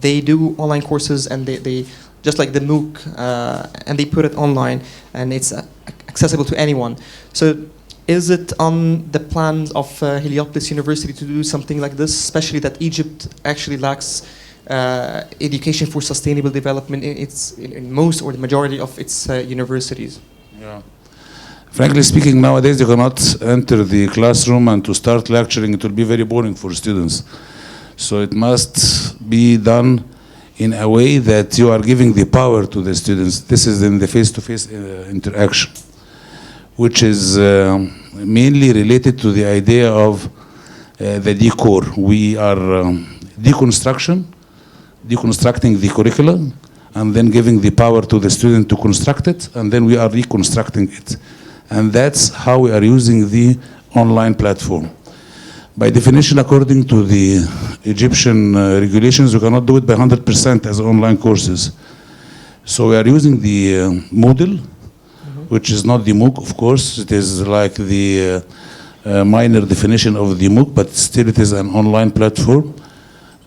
they do online courses, and they just like the MOOC, and they put it online, and it's accessible to anyone. So is it on the plans of Heliopolis University to do something like this, especially that Egypt actually lacks education for sustainable development in most or the majority of its universities? Yeah. Frankly speaking, nowadays you cannot enter the classroom and to start lecturing. It will be very boring for students. So it must be done in a way that you are giving the power to the students. This is in the face-to-face interaction, which is mainly related to the idea of the decor. We are deconstructing the curriculum, and then giving the power to the student to construct it, and then we are reconstructing it. And that's how we are using the online platform. By definition, according to the Egyptian regulations, we cannot do it by 100% as online courses. So we are using the Moodle, which is not the MOOC, of course. It is like the minor definition of the MOOC, but still it is an online platform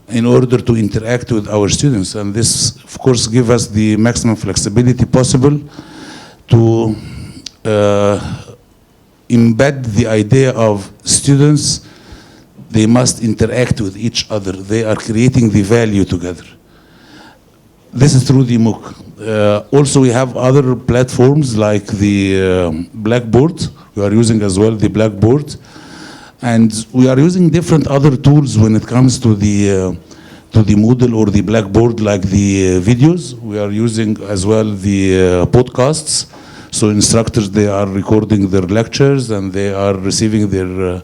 in order to interact with our students. And this, of course, gives us the maximum flexibility possible to embed the idea of students. They must interact with each other. They are creating the value together. This is through the MOOC. Also, we have other platforms like the Blackboard. We are using as well the Blackboard. And we are using different other tools when it comes to the Moodle or the Blackboard, like the videos. We are using as well the podcasts. So instructors, they are recording their lectures and they are receiving their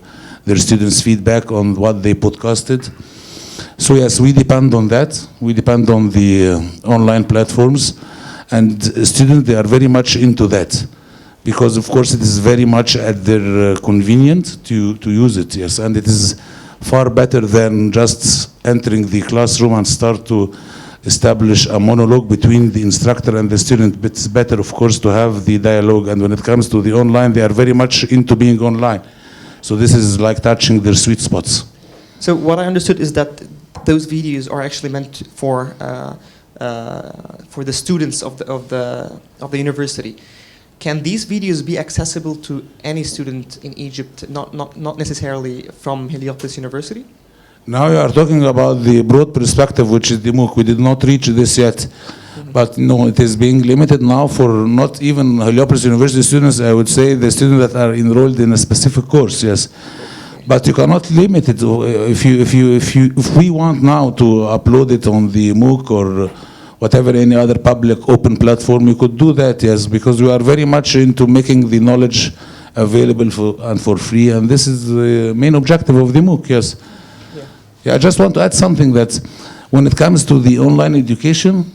students' feedback on what they podcasted. So yes, we depend on that. We depend on the online platforms, and students, they are very much into that, because of course it is very much at their convenience to use it, yes, and it is far better than just entering the classroom and start to establish a monologue between the instructor and the student. But it's better, of course, to have the dialogue, and when it comes to the online, they are very much into being online. So this is like touching their sweet spots. So what I understood is that those videos are actually meant for the students of the university. Can these videos be accessible to any student in Egypt, not necessarily from Heliopolis University? Now you are talking about the broad perspective, which is the MOOC. We did not reach this yet. But no, it is being limited now for not even Heliopolis University students. I would say the students that are enrolled in a specific course, yes. But you cannot limit it. If we want now to upload it on the MOOC or whatever any other public open platform, you could do that, yes, because we are very much into making the knowledge available for free, and this is the main objective of the MOOC, yes. Yeah, I just want to add something that when it comes to the online education,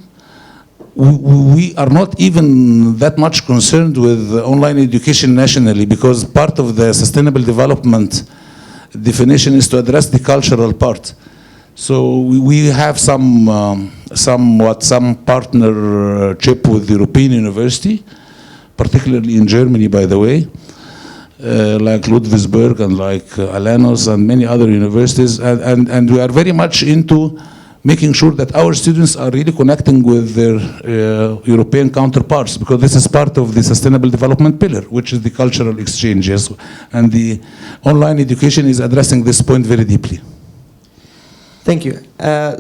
we are not even that much concerned with online education nationally, because part of the sustainable development definition is to address the cultural part. So we have some partnership with the European University, particularly in Germany, by the way, like Ludwigsburg and like Alanos and many other universities, and we are very much into making sure that our students are really connecting with their European counterparts, because this is part of the sustainable development pillar, which is the cultural exchanges, and the online education is addressing this point very deeply. Thank you.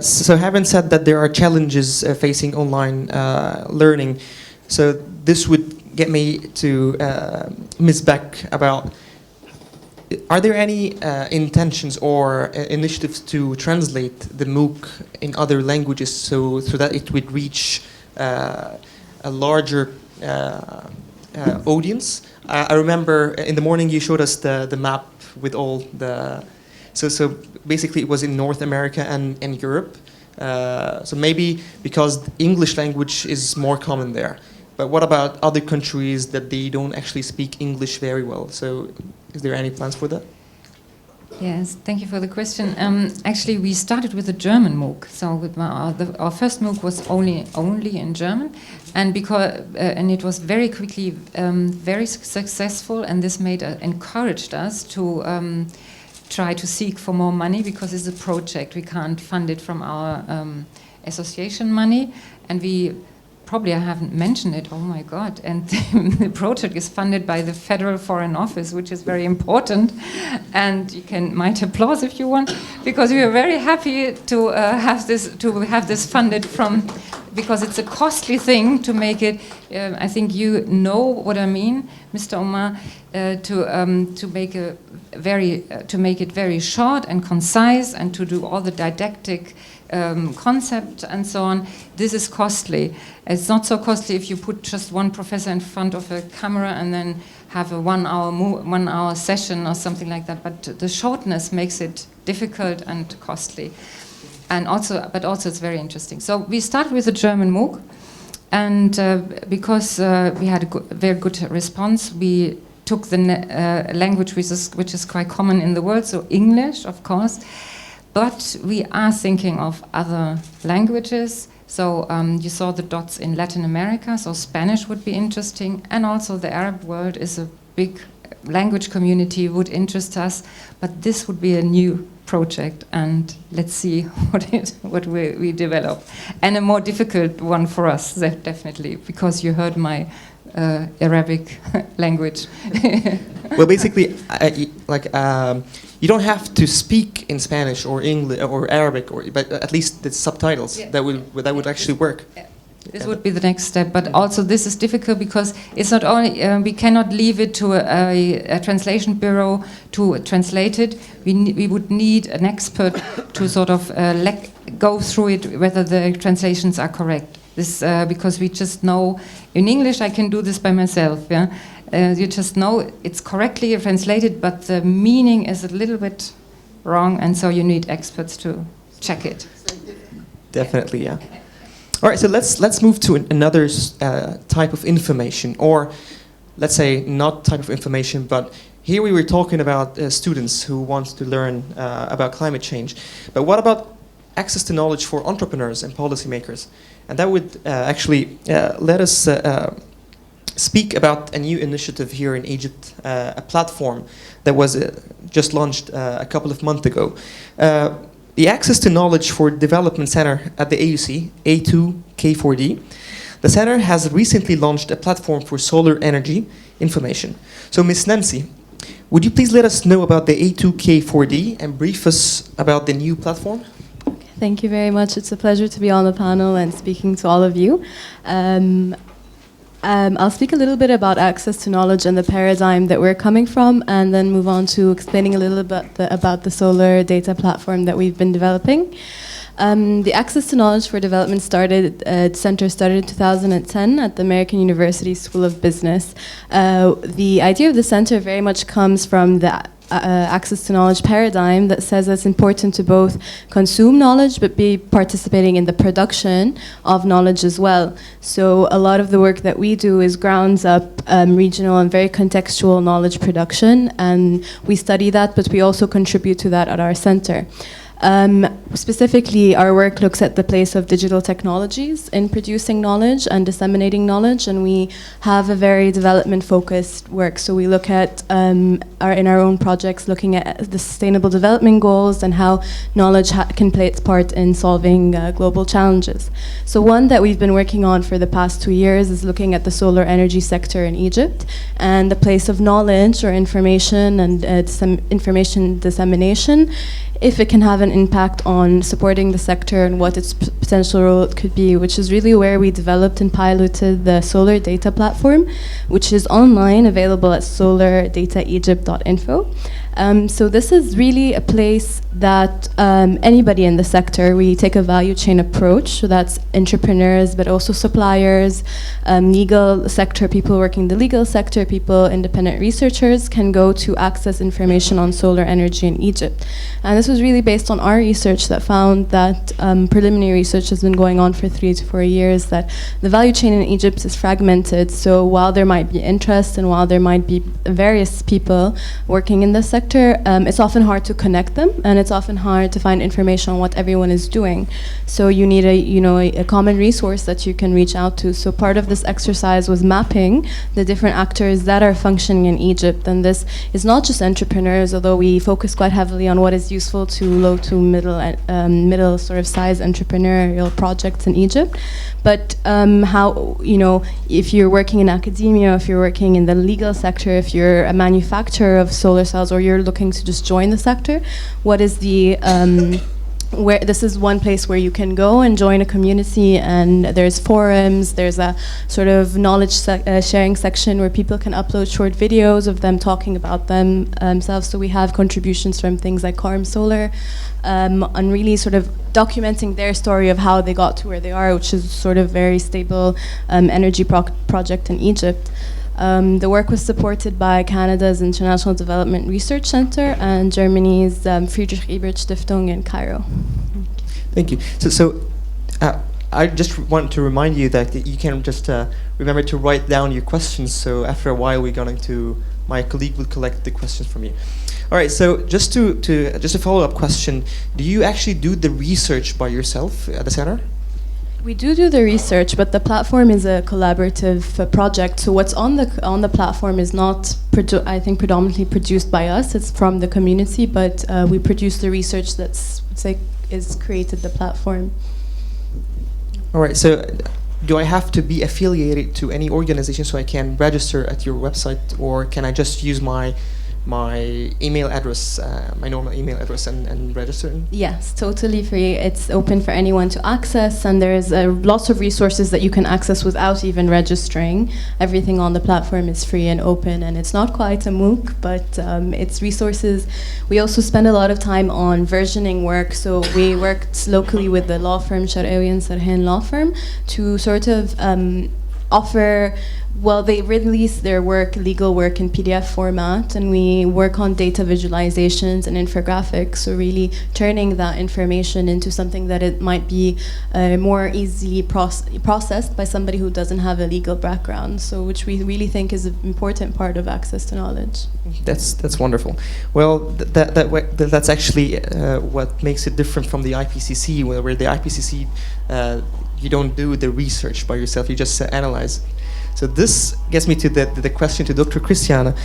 So having said that there are challenges facing online learning, so this would get me to Ms. Beck about, are there any intentions or initiatives to translate the MOOC in other languages so that it would reach a larger audience? I remember in the morning you showed us the map with all the... So basically it was in North America and Europe. So maybe because the English language is more common there. But what about other countries that they don't actually speak English very well? So is there any plans for that? Yes, thank you for the question. Actually, we started with a German MOOC. So with our first MOOC was only in German, and it was very quickly very successful, and this encouraged us to try to seek for more money, because it's a project. We can't fund it from our association money, and probably I haven't mentioned it, oh my God, and the project is funded by the Federal Foreign Office, which is very important, and you might applause if you want, because we are very happy to have this funded because it's a costly thing to make it, I think you know what I mean, Mr. Omar, to make it very short and concise, and to do all the didactic concept and so on. This is costly. It's not so costly if you put just one professor in front of a camera and then have a 1 hour session or something like that. But the shortness makes it difficult and costly. But also it's very interesting. So we started with a German MOOC, and because we had a very good response, we took the language which is quite common in the world, so English, of course. But we are thinking of other languages. So you saw the dots in Latin America, so Spanish would be interesting. And also the Arab world is a big language community, would interest us. But this would be a new project, and let's see what we develop. And a more difficult one for us, definitely, because you heard my Arabic language. Well, basically, you don't have to speak in Spanish or English or Arabic, but at least the subtitles, yeah, that would actually work. This would be the next step, but also this is difficult because it's not only we cannot leave it to a translation bureau to translate it. We would need an expert to sort of go through it whether the translations are correct. This because we just know in English I can do this by myself. Yeah, you just know it's correctly translated, but the meaning is a little bit wrong, and so you need experts to check it. Definitely, yeah. All right, so let's move to another type of information, or let's say not type of information, but here we were talking about students who want to learn about climate change. But what about access to knowledge for entrepreneurs and policymakers? And that would actually let us speak about a new initiative here in Egypt, a platform that was just launched a couple of months ago. The Access to Knowledge for Development Center at the AUC, A2K4D. The center has recently launched a platform for solar energy information. So Ms. Nancy, would you please let us know about the A2K4D and brief us about the new platform? Thank you very much. It's a pleasure to be on the panel and speaking to all of you. I'll speak a little bit about access to knowledge and the paradigm that we're coming from, and then move on to explaining a little bit about the solar data platform that we've been developing. The Access to Knowledge for Development Center started in 2010 at the American University School of Business. The idea of the center very much comes from the access to knowledge paradigm that says it's important to both consume knowledge but be participating in the production of knowledge as well. So a lot of the work that we do is grounds up regional and very contextual knowledge production, and we study that, but we also contribute to that at our center. Specifically, our work looks at the place of digital technologies in producing knowledge and disseminating knowledge, and we have a very development-focused work. So we look at, in our own projects, looking at the Sustainable Development Goals and how knowledge can play its part in solving global challenges. So one that we've been working on for the past 2 years is looking at the solar energy sector in Egypt and the place of knowledge or information and information dissemination, if it can have an impact on supporting the sector and what its potential role could be, which is really where we developed and piloted the solar data platform, which is online, available at solardataegypt.info. So this is really a place that anybody in the sector, we take a value chain approach, so that's entrepreneurs, but also suppliers, legal sector, people working in the legal sector, people, independent researchers can go to access information on solar energy in Egypt. And this was really based on our research that found that preliminary research has been going on for 3 to 4 years, that the value chain in Egypt is fragmented. So while there might be interest and while there might be various people working in the sector, it's often hard to connect them, and it's often hard to find information on what everyone is doing. So you need a common resource that you can reach out to. So part of this exercise was mapping the different actors that are functioning in Egypt, and this is not just entrepreneurs, although we focus quite heavily on what is useful to low to middle sort of size entrepreneurial projects in Egypt, but how, if you're working in academia, if you're working in the legal sector, if you're a manufacturer of solar cells, or you're looking to just join the sector, what is the where this is one place where you can go and join a community, and there's forums, there's a sort of knowledge sharing section where people can upload short videos of them talking about themselves. So we have contributions from things like Carm Solar, on really sort of documenting their story of how they got to where they are, which is sort of very stable energy project in Egypt. The work was supported by Canada's International Development Research Center and Germany's Friedrich Ebert Stiftung in Cairo. Thank you. So I just want to remind you that you can just remember to write down your questions. So after a while, my colleague will collect the questions from you. All right. So just a follow-up question: do you actually do the research by yourself at the center? We do the research, but the platform is a collaborative project. So what's on the platform is not, I think, predominantly produced by us. It's from the community, but we produce the research that's is created the platform. All right. So do I have to be affiliated to any organization so I can register at your website, or can I just use my email address, my normal email address, and register? Yes, totally free. It's open for anyone to access, and there's lots of resources that you can access without even registering. Everything on the platform is free and open, and it's not quite a MOOC, but it's resources. We also spend a lot of time on versioning work, so we worked locally with the law firm Sharqawi and Sarhan law firm to sort of offer. Well, they release their legal work in PDF format, and we work on data visualizations and infographics, so really turning that information into something that it might be more easily processed by somebody who doesn't have a legal background, so which we really think is an important part of access to knowledge. That's wonderful. Well, that's actually what makes it different from the IPCC, where the IPCC, you don't do the research by yourself, you just analyze. So this gets me to the question to Dr. Christiana.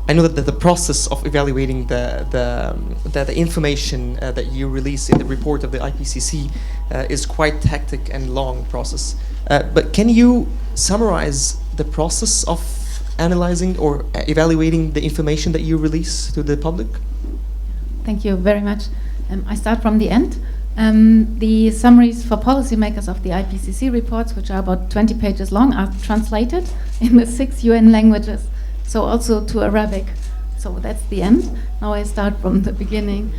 I know that the process of evaluating the information that you release in the report of the IPCC is quite hectic and long process. But can you summarize the process of analyzing or evaluating the information that you release to the public? Thank you very much. I start from the end. The summaries for policymakers of the IPCC reports, which are about 20 pages long, are translated in the 6 UN languages, so also to Arabic. So that's the end. Now I start from the beginning.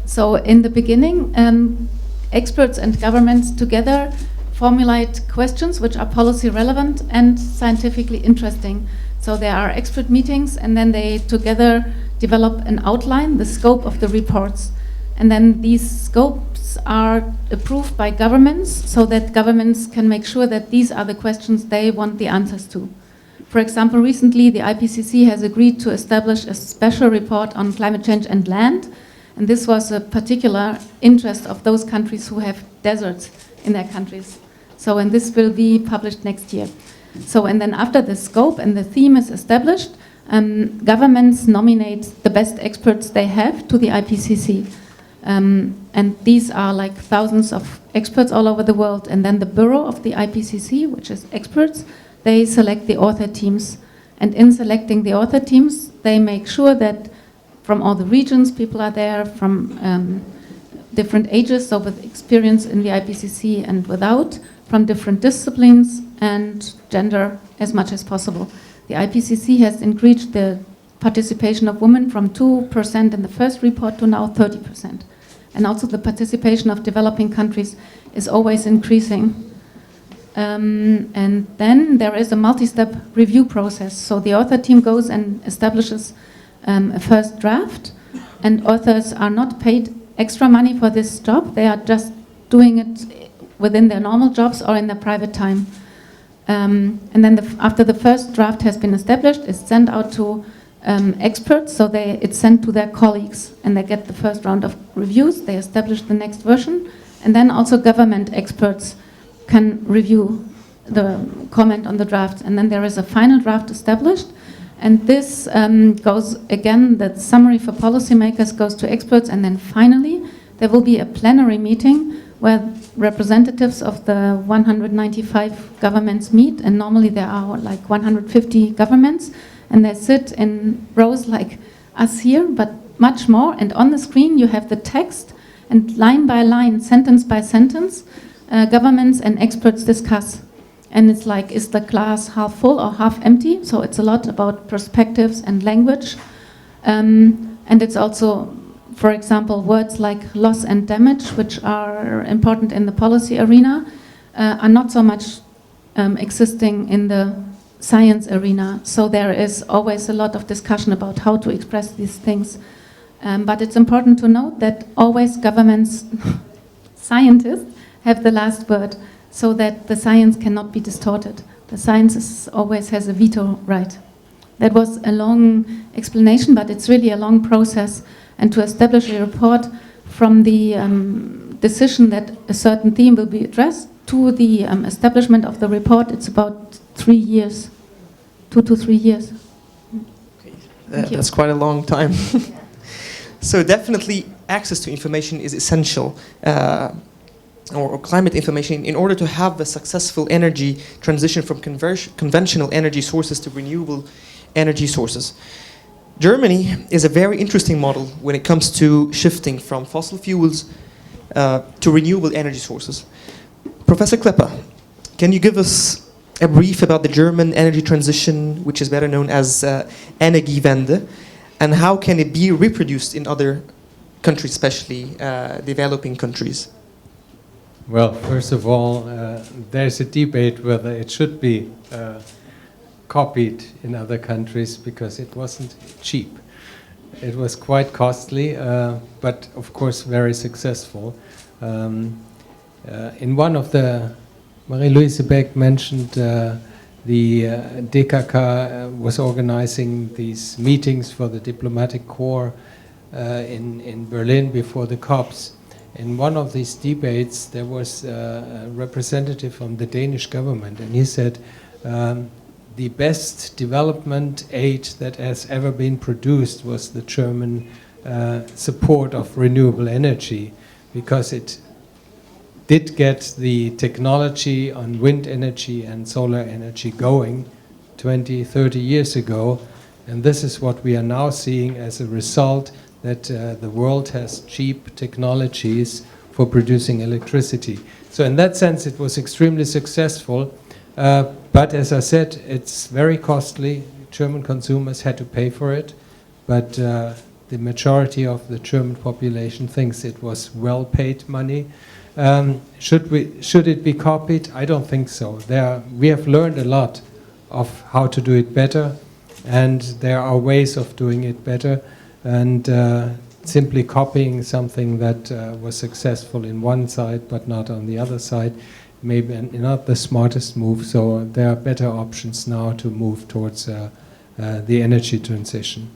So in the beginning, experts and governments together formulate questions which are policy relevant and scientifically interesting. So there are expert meetings, and then they together develop an outline, the scope of the reports. And then these scopes are approved by governments so that governments can make sure that these are the questions they want the answers to. For example, recently the IPCC has agreed to establish a special report on climate change and land. And this was a particular interest of those countries who have deserts in their countries. So, and this will be published next year. So, and then after the scope and the theme is established, governments nominate the best experts they have to the IPCC. And these are like thousands of experts all over the world. And then the bureau of the IPCC, which is experts, they select the author teams. And in selecting the author teams, they make sure that from all the regions people are there, from different ages, so with experience in the IPCC and without, from different disciplines and gender as much as possible. The IPCC has increased the participation of women from 2% in the first report to now 30%. And also the participation of developing countries is always increasing. And then there is a multi-step review process. So the author team goes and establishes a first draft, and authors are not paid extra money for this job. They are just doing it within their normal jobs or in their private time. And then after the first draft has been established, it's sent out to experts, so it's sent to their colleagues, and they get the first round of reviews, they establish the next version, and then also government experts can review the comment on the draft, and then there is a final draft established, and this goes, again, the summary for policymakers goes to experts, and then finally there will be a plenary meeting where representatives of the 195 governments meet, and normally there are like 150 governments, and they sit in rows like us here, but much more, and on the screen you have the text, and line by line, sentence by sentence, governments and experts discuss. And it's like, is the glass half full or half empty? So it's a lot about perspectives and language. And it's also, for example, words like loss and damage, which are important in the policy arena, are not so much existing in the science arena. So there is always a lot of discussion about how to express these things. But it's important to note that always governments, scientists, have the last word, so that the science cannot be distorted. The science always has a veto right. That was a long explanation, but it's really a long process. And to establish a report from the decision that a certain theme will be addressed to the establishment of the report, it's about 3 years, 2 to 3 years. That's quite a long time. So definitely access to information is essential, or climate information, in order to have a successful energy transition from conventional energy sources to renewable energy sources. Germany is a very interesting model when it comes to shifting from fossil fuels to renewable energy sources. Professor Klepper, can you give us a brief about the German energy transition, which is better known as Energiewende, and how can it be reproduced in other countries, especially developing countries? Well, first of all, there's a debate whether it should be copied in other countries, because it wasn't cheap. It was quite costly, but of course very successful. In one of the, Marie-Louise Beck mentioned the DKK was organizing these meetings for the diplomatic corps in Berlin before the COPs. In one of these debates, there was a representative from the Danish government, and he said, the best development aid that has ever been produced was the German support of renewable energy, because it did get the technology on wind energy and solar energy going 20, 30 years ago, and this is what we are now seeing as a result, that the world has cheap technologies for producing electricity. So in that sense it was extremely successful, but as I said, it's very costly. German consumers had to pay for it, but the majority of the German population thinks it was well-paid money. Should it be copied? I don't think so. We have learned a lot of how to do it better, and there are ways of doing it better. and simply copying something that was successful in one side but not on the other side, maybe not the smartest move. So there are better options now to move towards the energy transition.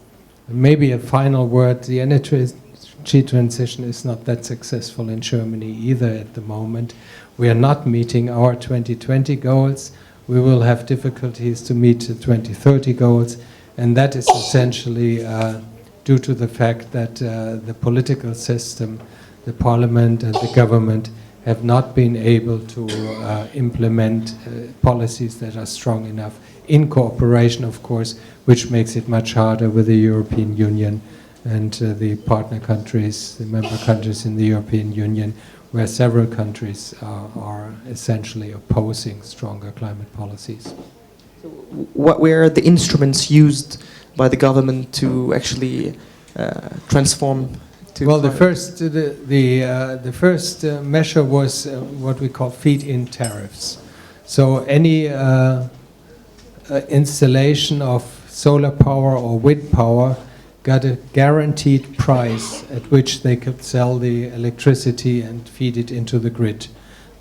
Maybe a final word, the energy transition is not that successful in Germany either at the moment. We are not meeting our 2020 goals. We will have difficulties to meet the 2030 goals, and that is essentially due to the fact that the political system, the parliament and the government have not been able to implement policies that are strong enough, in cooperation, of course, which makes it much harder with the European Union and the partner countries, the member countries in the European Union, where several countries are essentially opposing stronger climate policies. What were the instruments used by the government to actually transform? Well, the first measure was what we call feed-in tariffs. So any installation of solar power or wind power got a guaranteed price at which they could sell the electricity and feed it into the grid.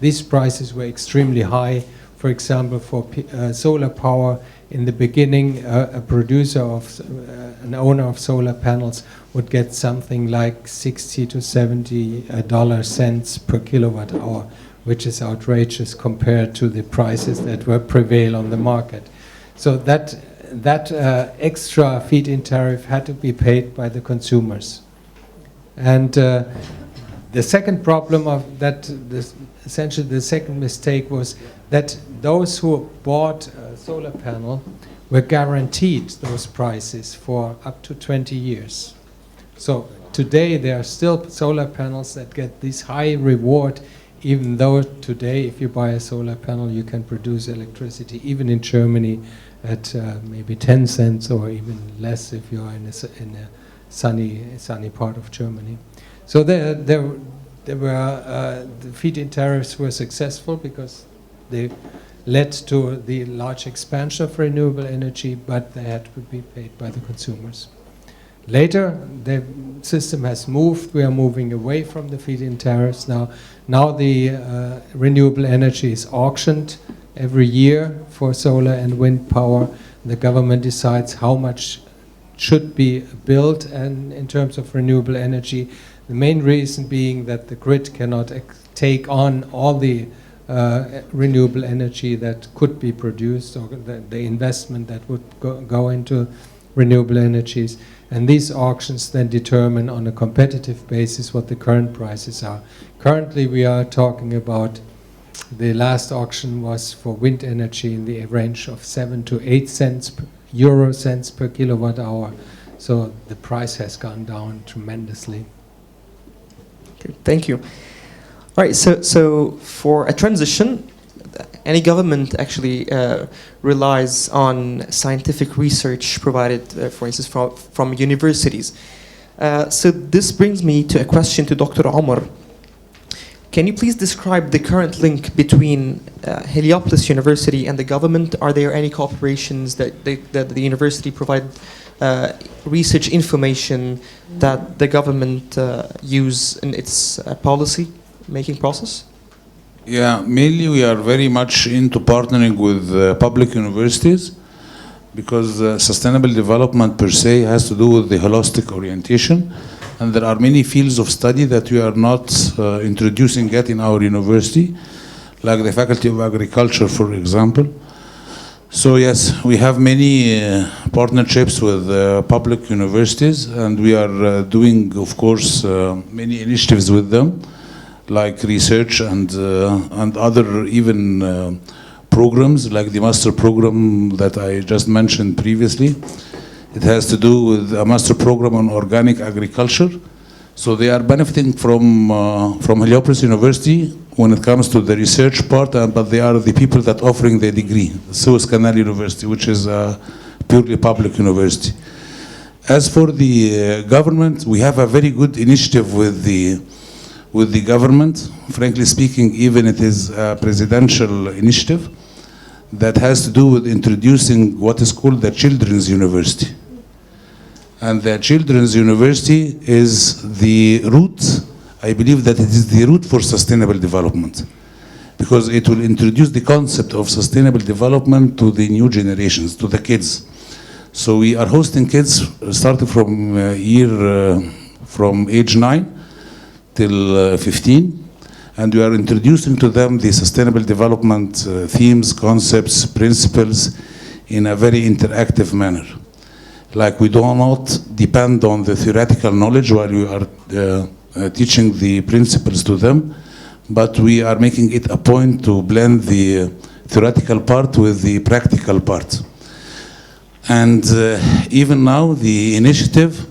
These prices were extremely high. For example, for solar power, in the beginning, a producer of an owner of solar panels would get something like $60 to $70 per kilowatt hour, which is outrageous compared to the prices that were prevail on the market. So that extra feed-in tariff had to be paid by the consumers. And the second problem of that, essentially the second mistake was that those who bought a solar panel were guaranteed those prices for up to 20 years. So today there are still solar panels that get this high reward, even though today if you buy a solar panel you can produce electricity, even in Germany, at maybe 10 cents or even less if you are in a sunny part of Germany. So there were the feed-in tariffs were successful because they led to the large expansion of renewable energy, but they had to be paid by the consumers. Later, the system has moved. We are moving away from the feed-in tariffs now. Now the renewable energy is auctioned every year for solar and wind power. The government decides how much should be built and in terms of renewable energy. The main reason being that the grid cannot take on all the renewable energy that could be produced, or the investment that would go into renewable energies. And these auctions then determine on a competitive basis what the current prices are. Currently we are talking about, the last auction was for wind energy in the range of 7 to 8 cents euro cents per kilowatt hour. So the price has gone down tremendously. Okay, thank you. All right, so for a transition, any government actually relies on scientific research provided, for instance, from universities. So this brings me to a question to Dr. Omar. Can you please describe the current link between Heliopolis University and the government? Are there any cooperations that the university provide research information that the government use in its policy making process? Yeah, mainly we are very much into partnering with public universities, because sustainable development per se has to do with the holistic orientation, and there are many fields of study that we are not introducing yet in our university, like the Faculty of Agriculture, for example. So yes, we have many partnerships with public universities, and we are doing, of course, many initiatives with them, like research and other even programs, like the master program that I just mentioned previously. It has to do with a master program on organic agriculture. So they are benefiting from Heliopolis University when it comes to the research part, but they are the people that offering the degree, Suez Canal University, which is a purely public university. As for the government, we have a very good initiative with the government. Frankly speaking, even it is a presidential initiative that has to do with introducing what is called the Children's University. And the Children's University is the root, I believe that it is the root for sustainable development, because it will introduce the concept of sustainable development to the new generations, to the kids. So we are hosting kids starting from from age 9 till 15, and we are introducing to them the sustainable development themes, concepts, principles in a very interactive manner. Like, we do not depend on the theoretical knowledge while we are teaching the principles to them, but we are making it a point to blend the theoretical part with the practical part. And even now the initiative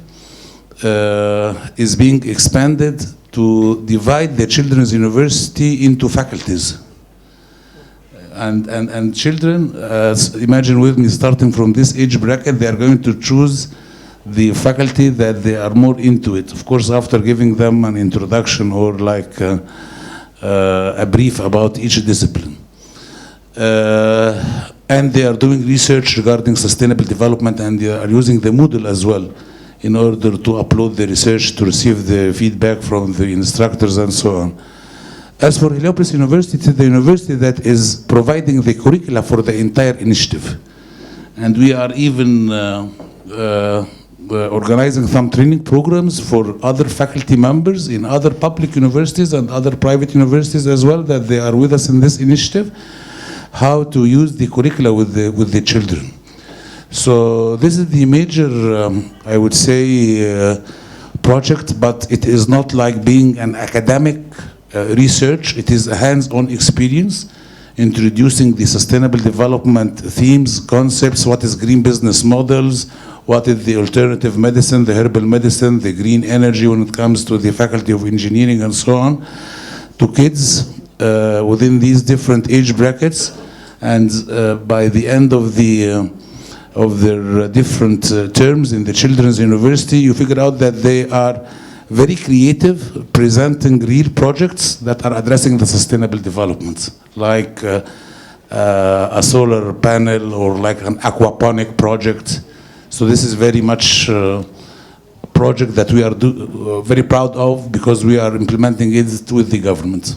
is being expanded to divide the Children's University into faculties. And children, imagine with me, starting from this age bracket, they are going to choose the faculty that they are more into it. Of course, after giving them an introduction or like a brief about each discipline. And they are doing research regarding sustainable development, and they are using the Moodle as well in order to upload the research, to receive the feedback from the instructors and so on. As for Heliopolis University, it is the university that is providing the curricula for the entire initiative. And we are even organizing some training programs for other faculty members in other public universities and other private universities as well, that they are with us in this initiative, how to use the curricula with the children. So this is the major, I would say, project, but it is not like being an academic research. It is a hands-on experience, introducing the sustainable development themes, concepts, what is green business models, what is the alternative medicine, the herbal medicine, the green energy when it comes to the faculty of engineering and so on, to kids within these different age brackets. And by the end of their different terms in the Children's University, you figure out that they are very creative, presenting real projects that are addressing the sustainable development, like a solar panel or like an aquaponic project. So this is very much a project that we are very proud of, because we are implementing it with the government.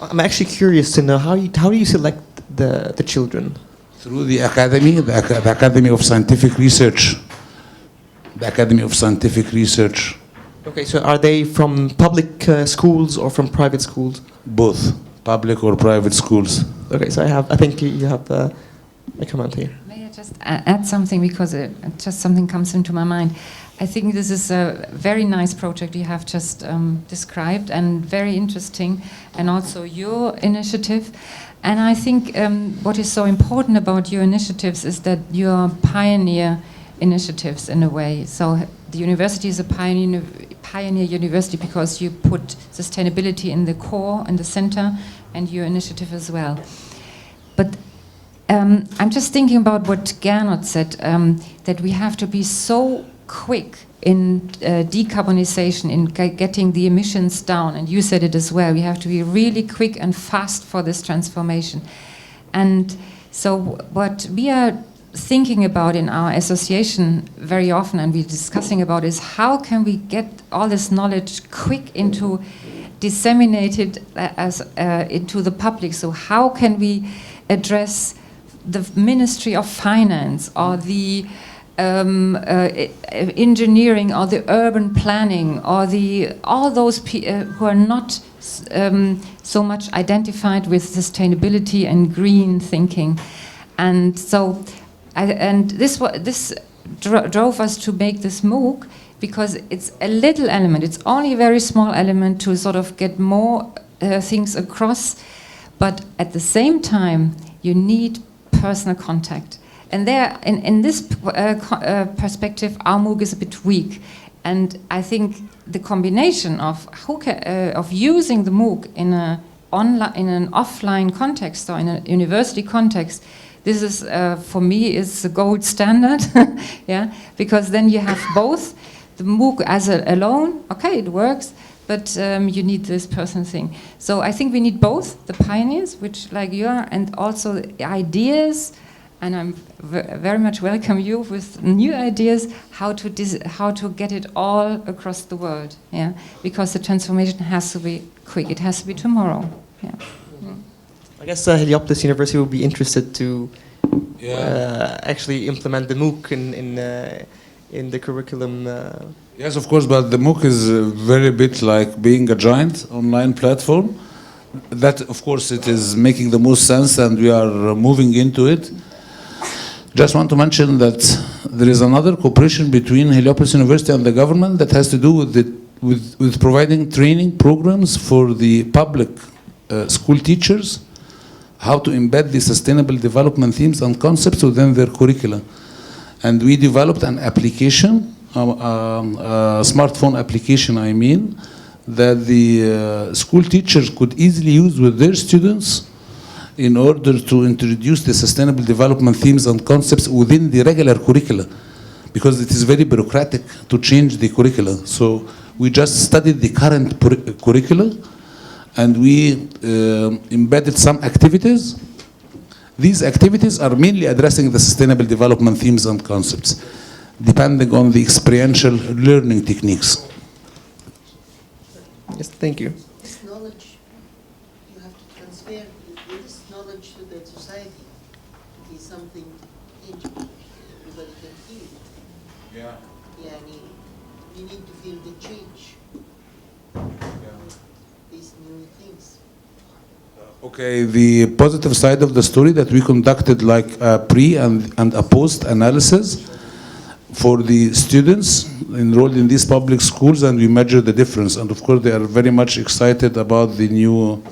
I'm actually curious to know, how do you select the children? Through the academy, the Academy of Scientific Research. The Academy of Scientific Research. Okay, so are they from public schools or from private schools? Both, public or private schools. Okay, so I think you have a comment here. May I just add something, because just something comes into my mind. I think this is a very nice project you have just described, and very interesting, and also your initiative. And I think what is so important about your initiatives is that you are pioneer initiatives in a way. So the university is a pioneer university because you put sustainability in the core, in the center, and your initiative as well. But I'm just thinking about what Gernot said, that we have to be so quick in decarbonization, in getting the emissions down, and you said it as well. We have to be really quick and fast for this transformation. And so what we are thinking about in our association very often, and we're discussing about, is how can we get all this knowledge quick into disseminated into the public. So how can we address the Ministry of Finance or the engineering or the urban planning or all those who are not so much identified with sustainability and green thinking. And so this drove us to make this MOOC, because it's a little element, it's only a very small element to sort of get more things across, but at the same time you need personal contact. And there, in this perspective, our MOOC is a bit weak. And I think the combination of using the MOOC in an offline context or in a university context, this is for me is the gold standard, yeah, because then you have both the MOOC as alone. Okay, it works, but you need this personal thing. So I think we need both the pioneers, which like you are, and also the ideas and I'm very much welcome you with new ideas how to get it all across the world. Yeah, because the transformation has to be quick. It has to be tomorrow. Yeah. I guess Heliopolis University will be interested to actually implement the MOOC in the curriculum. Yes, of course, but the MOOC is very bit like being a giant online platform. That, of course, it is making the most sense, and we are moving into it. Just want to mention that there is another cooperation between Heliopolis University and the government that has to do with providing training programs for the public school teachers, how to embed the sustainable development themes and concepts within their curricula. And we developed an application, a smartphone application, I mean, that the school teachers could easily use with their students in order to introduce the sustainable development themes and concepts within the regular curricula, because it is very bureaucratic to change the curricula. So we just studied the current curricula, and we embedded some activities. These activities are mainly addressing the sustainable development themes and concepts, depending on the experiential learning techniques. Yes, thank you. This knowledge, you have to transfer this knowledge to the society. It is something tangible. Everybody can feel it. Yeah. Yeah, you need to feel the change. These new things. Okay, the positive side of the story that we conducted like a pre and a post analysis for the students enrolled in these public schools, and we measure the difference. And of course, they are very much excited about the new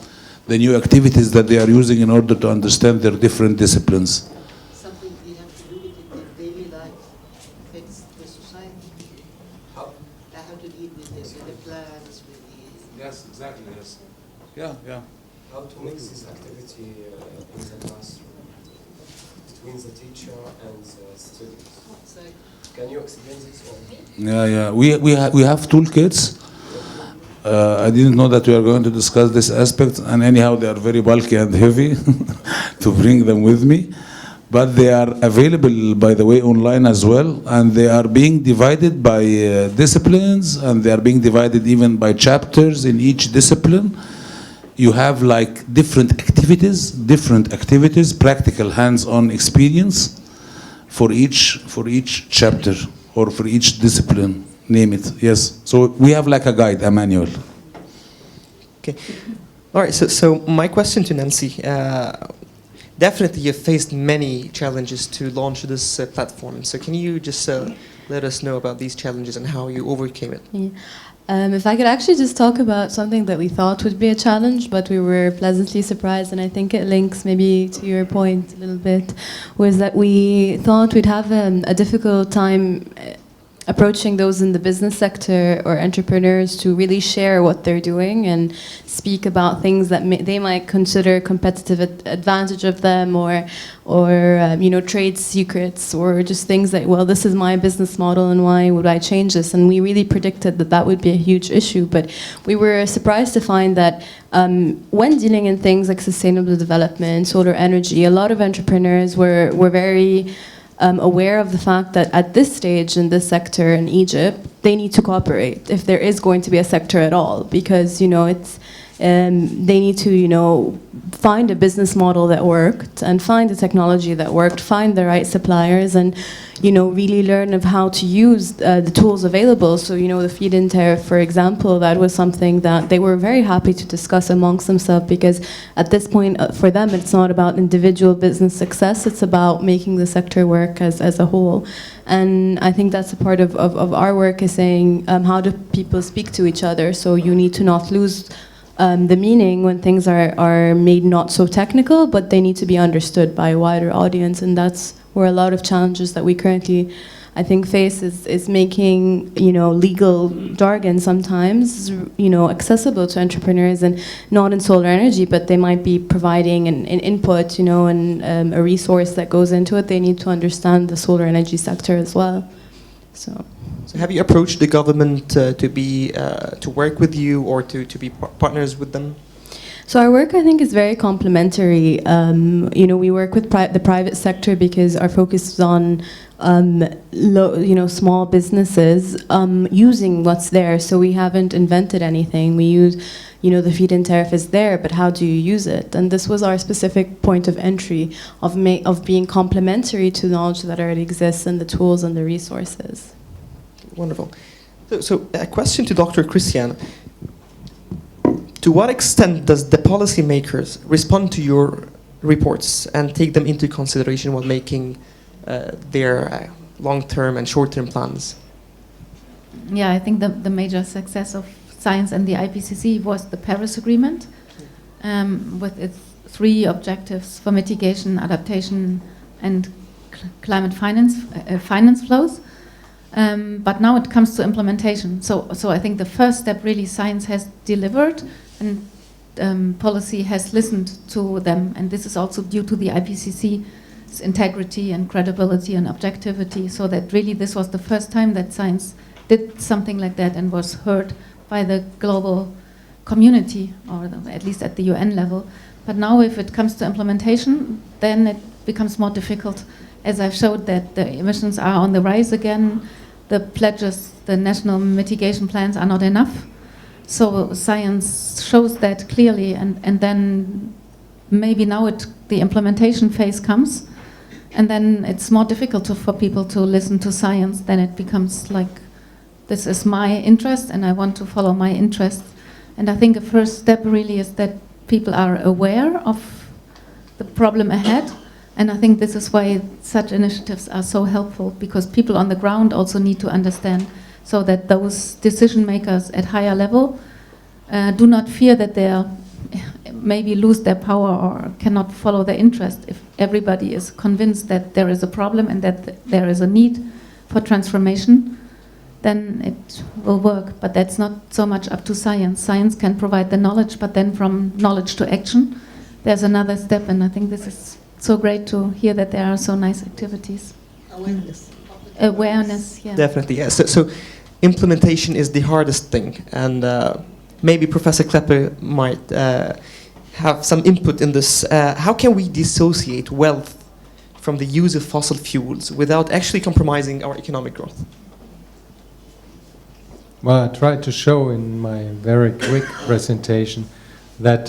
activities that they are using in order to understand their different disciplines. Something we have to do with it in daily life affects the society. How to deal with the plans, with the... Yes, exactly, yes. Yeah. How to mix this activity in the classroom between the teacher and the students? Exactly. Can you explain this? Yeah. We have toolkits. I didn't know that we are going to discuss this aspect, and anyhow, they are very bulky and heavy to bring them with me. But they are available, by the way, online as well, and they are being divided by disciplines, and they are being divided even by chapters in each discipline. You have like different activities, practical hands-on experience for each chapter or for each discipline, name it. Yes. So we have like a guide, a manual. Okay. All right. So my question to Nancy. Definitely, you've faced many challenges to launch this platform. So can you just let us know about these challenges and how you overcame it? Yeah. If I could actually just talk about something that we thought would be a challenge, but we were pleasantly surprised, and I think it links maybe to your point a little bit, was that we thought we'd have a difficult time approaching those in the business sector or entrepreneurs to really share what they're doing and speak about things that they might consider competitive advantage of them, or trade secrets, or just things like, well, this is my business model and why would I change this? And we really predicted that would be a huge issue, but we were surprised to find that when dealing in things like sustainable development, solar energy, a lot of entrepreneurs were very aware of the fact that at this stage in this sector in Egypt, they need to cooperate if there is going to be a sector at all, because they need to find a business model that worked and find a technology that worked, find the right suppliers, and really learn of how to use the tools available. So the feed-in tariff, for example, that was something that they were very happy to discuss amongst themselves, because at this point for them it's not about individual business success, it's about making the sector work as a whole. And I think that's a part of our work, is saying how do people speak to each other. So you need to not lose the meaning when things are made not so technical, but they need to be understood by a wider audience. And that's where a lot of challenges that we currently, I think, face is making legal jargon sometimes accessible to entrepreneurs, and not in solar energy, but they might be providing an input and a resource that goes into it. They need to understand the solar energy sector as well. So have you approached the government to work with you or to be partners with them? So our work, I think, is very complementary. We work with the private sector because our focus is on, small businesses using what's there. So we haven't invented anything. We use, the feed-in tariff is there, but how do you use it? And this was our specific point of entry of being complementary to knowledge that already exists and the tools and the resources. Wonderful. So a question to Dr. Christiana. To what extent does the policymakers respond to your reports and take them into consideration while making their long-term and short-term plans? Yeah, I think the major success of science and the IPCC was the Paris Agreement, with its 3 objectives for mitigation, adaptation, and climate finance flows. But now it comes to implementation. So I think the first step, really, science has delivered, and policy has listened to them. And this is also due to the IPCC's integrity and credibility and objectivity. So that really this was the first time that science did something like that and was heard by the global community, or at least at the UN level. But now if it comes to implementation, then it becomes more difficult. As I've showed that the emissions are on the rise again, the pledges, the national mitigation plans are not enough. So science shows that clearly, and then maybe now the implementation phase comes, and then it's more difficult for people to listen to science. Then it becomes like, this is my interest and I want to follow my interest. And I think a first step really is that people are aware of the problem ahead. And I think this is why such initiatives are so helpful, because people on the ground also need to understand, so that those decision makers at higher level do not fear that they maybe lose their power or cannot follow their interest. If everybody is convinced that there is a problem and that there is a need for transformation, then it will work. But that's not so much up to science. Science can provide the knowledge, but then from knowledge to action, there's another step. And I think this is so great to hear that there are so nice activities. Awareness, yeah. Definitely, yes. So implementation is the hardest thing, and maybe Professor Klepper might have some input in this. How can we dissociate wealth from the use of fossil fuels without actually compromising our economic growth? Well, I tried to show in my very quick presentation that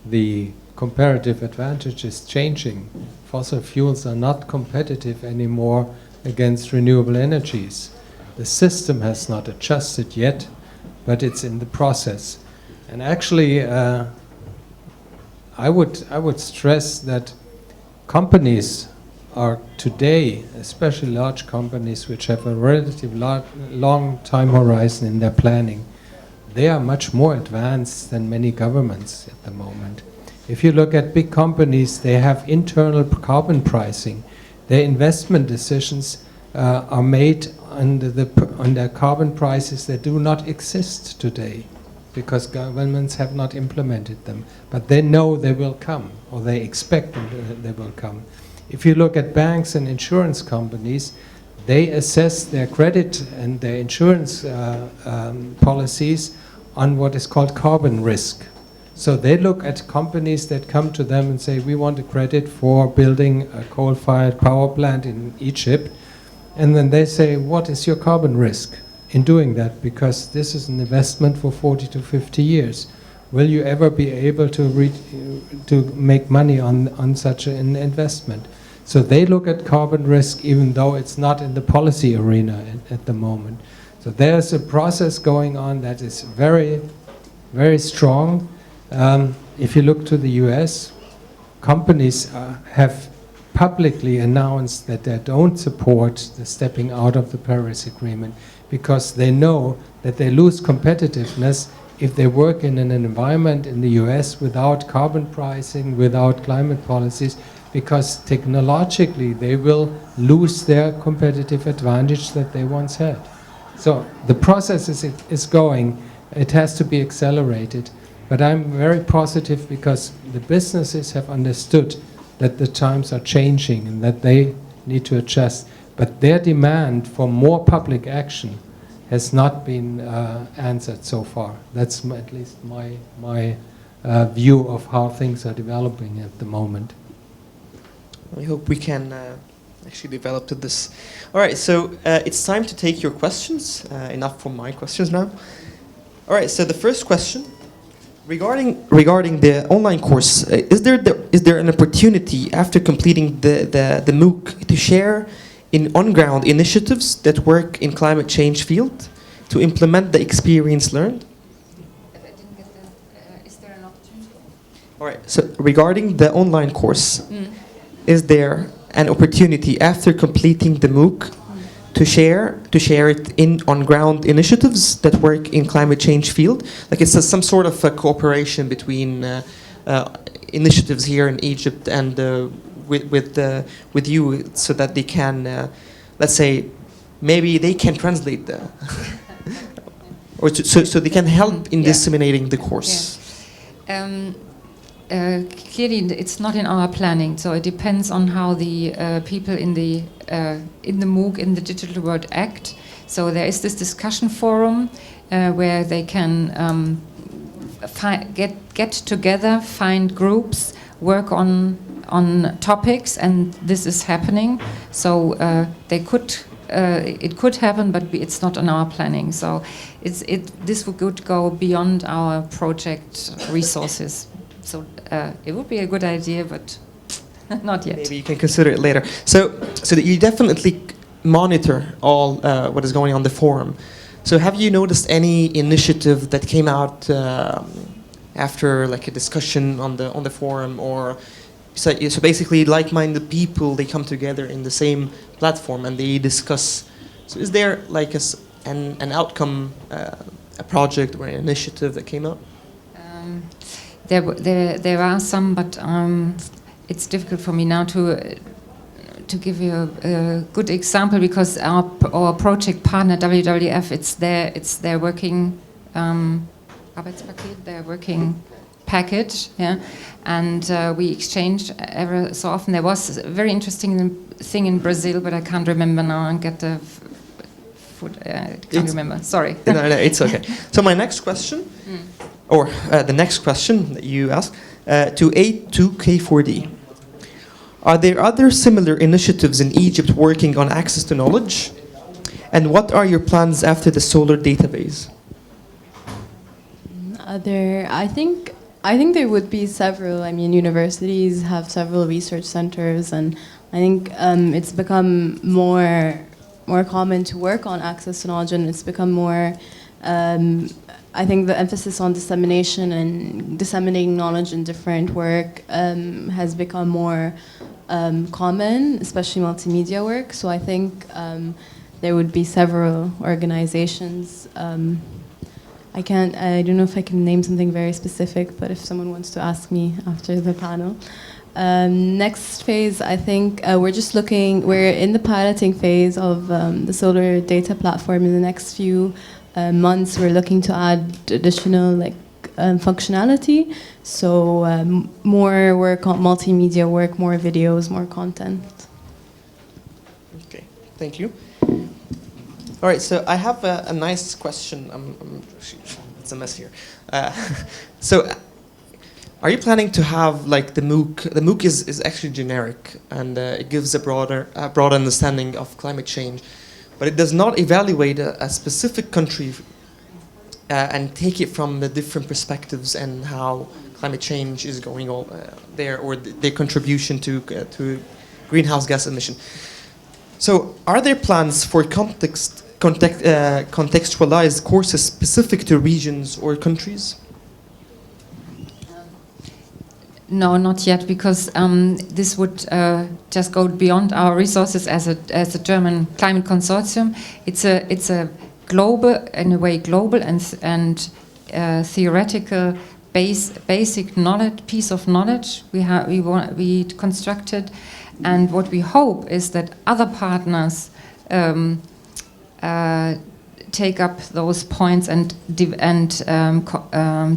the comparative advantage is changing. Fossil fuels are not competitive anymore against renewable energies. The system has not adjusted yet, but it's in the process. And actually, I would stress that companies are today, especially large companies which have a relatively long time horizon in their planning, they are much more advanced than many governments at the moment. If you look at big companies, they have internal carbon pricing. Their investment decisions are made under their carbon prices that do not exist today, because governments have not implemented them. But they know they will come, or they expect they will come. If you look at banks and insurance companies, they assess their credit and their insurance policies on what is called carbon risk. So they look at companies that come to them and say, we want a credit for building a coal-fired power plant in Egypt. And then they say, what is your carbon risk in doing that? Because this is an investment for 40 to 50 years. Will you ever be able to make money on such an investment? So they look at carbon risk even though it's not in the policy arena at the moment. So there's a process going on that is very, very strong. If you look to the US, companies have publicly announced that they don't support the stepping out of the Paris Agreement because they know that they lose competitiveness if they work in an environment in the US without carbon pricing, without climate policies, because technologically they will lose their competitive advantage that they once had. So the process is going. It has to be accelerated. But I'm very positive because the businesses have understood that the times are changing and that they need to adjust. But their demand for more public action has not been answered so far. That's at least my view of how things are developing at the moment. I hope we can actually develop to this. All right, so it's time to take your questions. Enough for my questions now. All right, so the first question regarding the online course, is there an opportunity after completing the MOOC to share in on-ground initiatives that work in climate change field to implement the experience learned? I didn't get that. Is there an opportunity? All right, so regarding the online course, is there an opportunity after completing the MOOC to share it in on-ground initiatives that work in climate change field? Like it's some sort of a cooperation between initiatives here in Egypt and with you, so that they can, let's say, maybe they can translate the, or so they can help in disseminating the course. Clearly, it's not in our planning, so it depends on how the people in the MOOC, in the digital world, act. So there is this discussion forum where they can get together, find groups, work on topics, and this is happening. So it could happen, but it's not in our planning. So this would go beyond our project resources. So it would be a good idea, but not yet. Maybe you can consider it later. So that you definitely monitor all what is going on the forum. So have you noticed any initiative that came out after like a discussion on the forum, or so basically like-minded people, they come together in the same platform and they discuss? So is there like an outcome, a project or an initiative that came out? There are some, but it's difficult for me now to give you a good example, because our project partner WWF, it's their working Arbeitspaket, their working package, yeah, and we exchange ever so often. There was a very interesting thing in Brazil, but I can't remember now and get the food. Can't remember. Sorry. No, it's okay. So my next question. Or the next question that you asked, to A2K4D. Are there other similar initiatives in Egypt working on access to knowledge? And what are your plans after the solar database? I think there would be several. I mean, universities have several research centers, and I think it's become more common to work on access to knowledge, and it's become more. I think the emphasis on dissemination and disseminating knowledge in different work has become more common, especially multimedia work. So I think there would be several organizations. I don't know if I can name something very specific, but if someone wants to ask me after the panel. Next phase, I think we're in the piloting phase of the solar data platform. In the next few months, we're looking to add additional functionality. So more work on multimedia work, more videos, more content. Okay, thank you. All right, so I have a nice question. It's a mess here. So are you planning to have like the MOOC? The MOOC is actually generic, and it gives a broad understanding of climate change. But it does not evaluate a specific country and take it from the different perspectives and how climate change is going on there, or their contribution to greenhouse gas emission. So are there plans for contextualized courses specific to regions or countries? No, not yet, because this would just go beyond our resources as a German climate consortium. It's a global, in a way, global and theoretical basic knowledge, piece of knowledge we constructed, and what we hope is that other partners take up those points and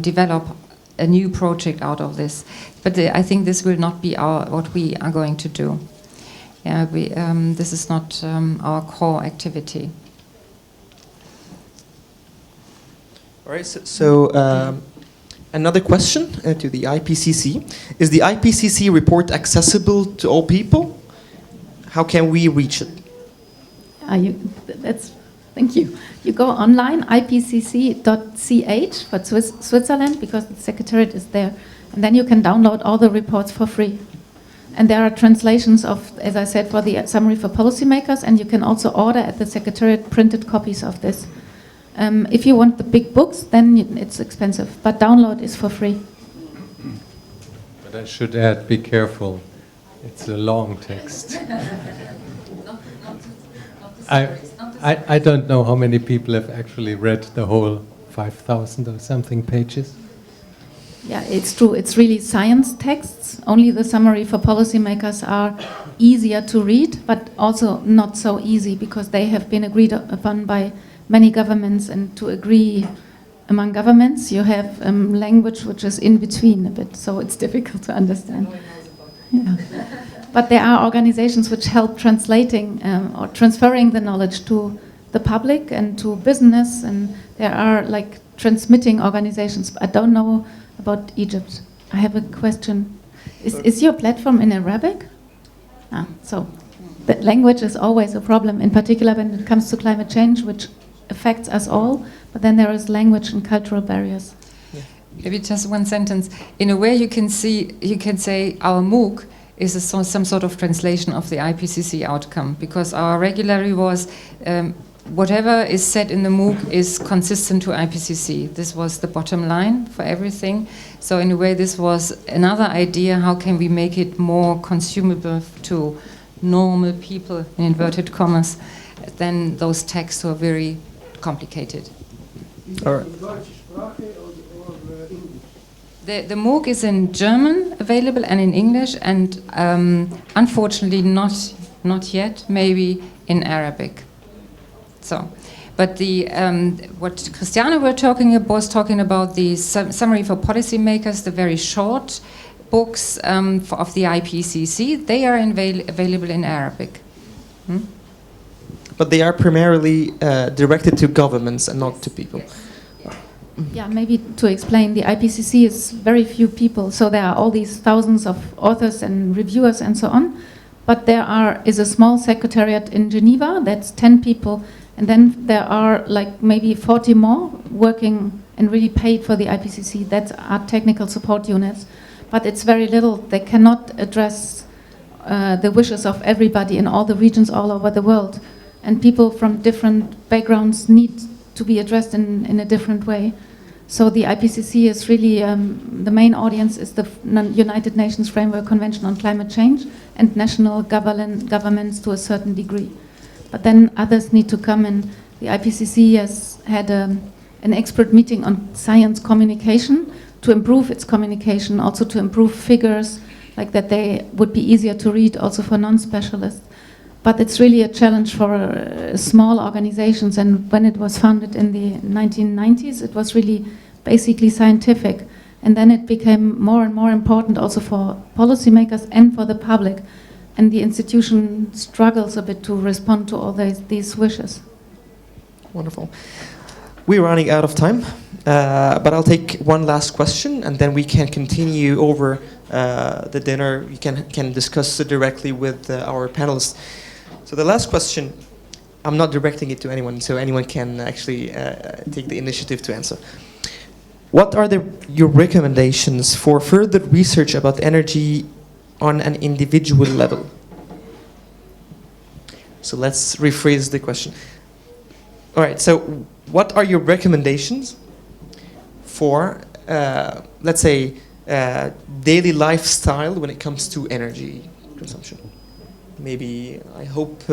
develop a new project out of this. But I think this will not be what we are going to do. This is not our core activity. All right. So Another question to the IPCC. Is the IPCC report accessible to all people? How can we reach it? Thank you. You go online, ipcc.ch for Switzerland, because the secretariat is there. And then you can download all the reports for free. And there are translations of, as I said, for the summary for policymakers, and you can also order at the secretariat printed copies of this. If you want the big books, then it's expensive, but download is for free. But I should add, be careful. It's a long text. I don't know how many people have actually read the whole 5,000 or something pages. Yeah, it's true. It's really science texts. Only the summary for policymakers are easier to read, but also not so easy because they have been agreed upon by many governments, and to agree among governments, you have language which is in between a bit, so it's difficult to understand. Yeah. But there are organizations which help translating or transferring the knowledge to the public and to business, and there are like transmitting organizations. I don't know about Egypt. I have a question. Is your platform in Arabic? So the language is always a problem, in particular when it comes to climate change, which affects us all, but then there is language and cultural barriers. Yeah. Maybe just one sentence. In a way, you can say our MOOC is some sort of translation of the IPCC outcome, because our regulatory was whatever is said in the MOOC is consistent to IPCC. This was the bottom line for everything. So in a way, this was another idea: how can we make it more consumable to normal people, in inverted commas, than those texts who are very complicated. All right. The MOOC is in German available and in English, and unfortunately not yet, maybe in Arabic. So, but the what Christiana was talking about the summary for policymakers, the very short books of the IPCC, they are available in Arabic. But they are primarily directed to governments and not to people. Yeah, maybe to explain, the IPCC is very few people, so there are all these thousands of authors and reviewers and so on, but there is a small secretariat in Geneva, that's 10 people, and then there are like maybe 40 more working and really paid for the IPCC, that are technical support units, but it's very little. They cannot address the wishes of everybody in all the regions all over the world, and people from different backgrounds need to be addressed in a different way. So the IPCC is really, the main audience is the United Nations Framework Convention on Climate Change and national governments to a certain degree. But then others need to come in. The IPCC has had an expert meeting on science communication to improve its communication, also to improve figures, like that they would be easier to read also for non-specialists. But it's really a challenge for small organizations, and when it was founded in the 1990s, it was really basically scientific. And then it became more and more important also for policymakers and for the public. And the institution struggles a bit to respond to all these wishes. Wonderful. We're running out of time, but I'll take one last question, and then we can continue over the dinner. We can discuss it directly with our panelists. So the last question, I'm not directing it to anyone, so anyone can actually take the initiative to answer. What are your recommendations for further research about energy on an individual level? So let's rephrase the question. All right, so what are your recommendations for, let's say, daily lifestyle when it comes to energy consumption? Maybe I hope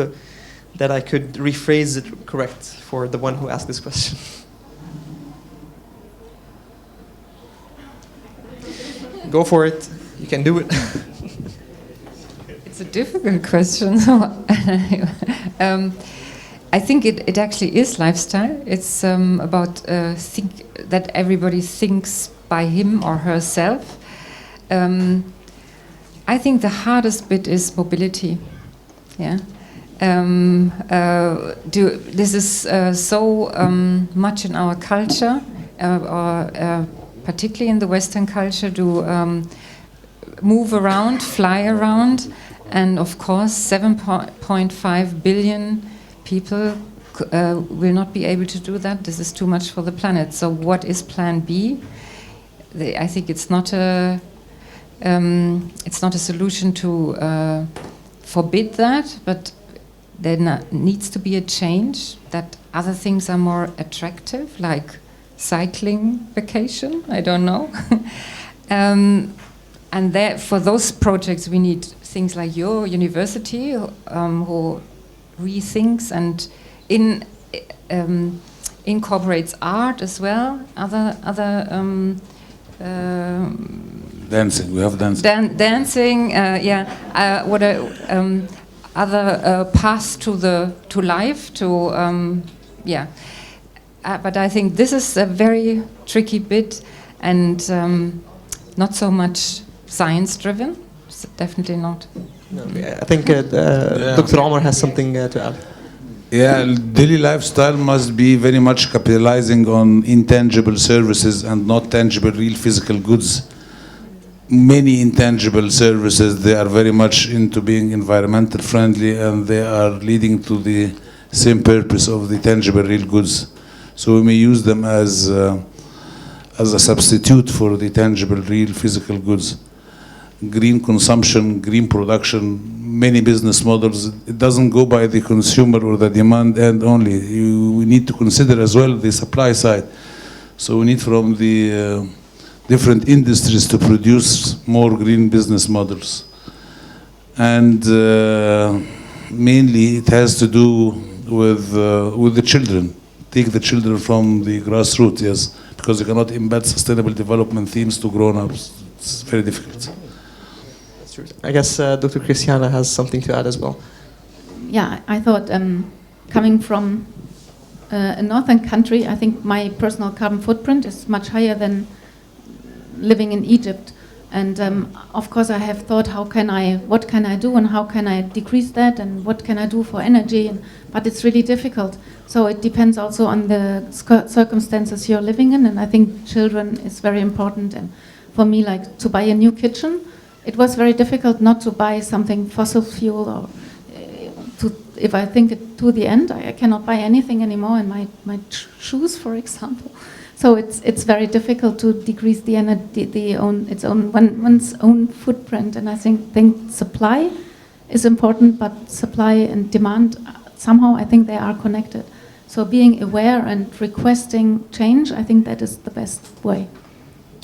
that I could rephrase it correct for the one who asked this question. Go for it. You can do it. It's a difficult question. I think it actually is lifestyle. It's about that everybody thinks by him or herself. I think the hardest bit is mobility. Yeah, this is so much in our culture, particularly in the Western culture, to move around, fly around, and of course 7.5 billion people will not be able to do that. This is too much for the planet. So what is Plan B? I think it's not a solution to forbid that, but there needs to be a change that other things are more attractive, like cycling vacation, I don't know. And for those projects we need things like your university who rethinks and incorporates art as well, other dancing, we have dancing. Dancing, other paths to life, but I think this is a very tricky bit and not so much science-driven. Definitely not. I think Dr. Omar has something to add. Yeah, daily lifestyle must be very much capitalizing on intangible services and not tangible, real physical goods. Many intangible services, they are very much into being environmental friendly, and they are leading to the same purpose of the tangible real goods. So we may use them as a substitute for the tangible real physical goods. Green consumption, green production, many business models, it doesn't go by the consumer or the demand end only. We need to consider as well the supply side. So we need from the different industries to produce more green business models. And mainly it has to do with the children. Take the children from the grassroots, yes, because you cannot embed sustainable development themes to grown-ups. It's very difficult. I guess Dr. Christiana has something to add as well. Yeah, I thought coming from a northern country, I think my personal carbon footprint is much higher than living in Egypt. And of course I have thought, what can I do and how can I decrease that and what can I do for energy, but it's really difficult. So it depends also on the circumstances you're living in, and I think children is very important. And for me, like to buy a new kitchen, it was very difficult not to buy something fossil fuel, or if I think it to the end, I cannot buy anything anymore, and my shoes, for example. So it's very difficult to decrease one's own footprint, and I think supply is important, but supply and demand somehow I think they are connected. So being aware and requesting change, I think that is the best way.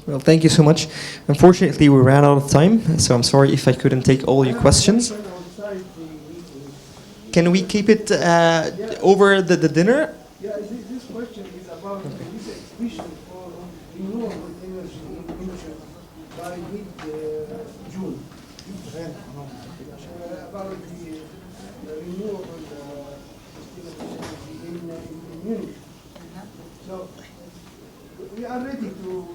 Well, thank you so much. Unfortunately, we ran out of time, so I'm sorry if I couldn't take all your questions. Can we keep it over the dinner? Yeah, this question is about this exhibition for renewable energy emission by mid-June. About the renewable energy in Munich. So we are ready to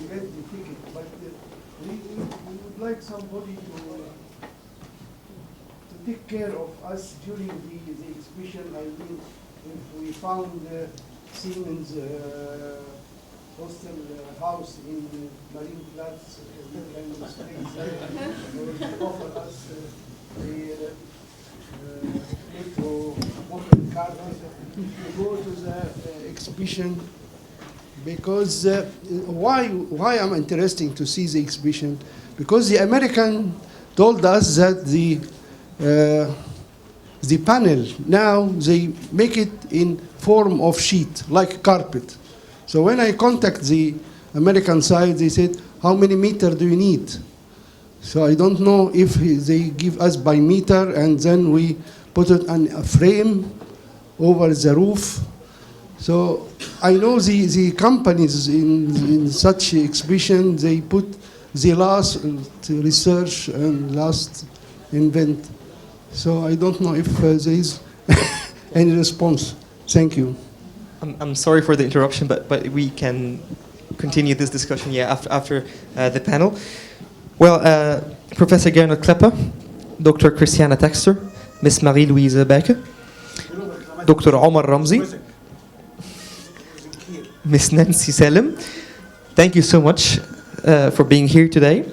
get the ticket, but we would like somebody to take care of us during the exhibition. I mean, if we found Siemens hostel house in Marine Flats, we can stay there, or offer us the metro open card to go to the exhibition. Because why I'm interested to see the exhibition? Because the American told us that the panel now they make it in form of sheet like carpet. So when I contact the American side, they said, "How many meter do you need?" So I don't know if they give us by meter, and then we put it on a frame over the roof. So I know the companies in such exhibition, they put the last research and last invent. So I don't know if there is any response. Thank you. I'm sorry for the interruption, but we can continue this discussion after the panel. Well, Professor Gernot Klepper, Dr. Christiana Textor, Miss Marie-Louise Beck, Dr. Omar Ramzy, Miss Nancy Selim, Thank you so much for being here today.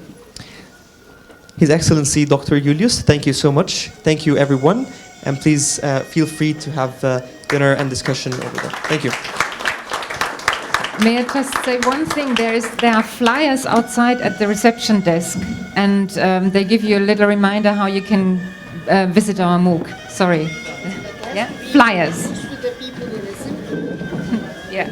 His Excellency Dr. Julius, thank you so much. Thank you, everyone. And please feel free to have dinner and discussion over there. Thank you. May I just say one thing? There are flyers outside at the reception desk, and they give you a little reminder how you can visit our MOOC. Sorry. Yeah? Flyers. Yeah.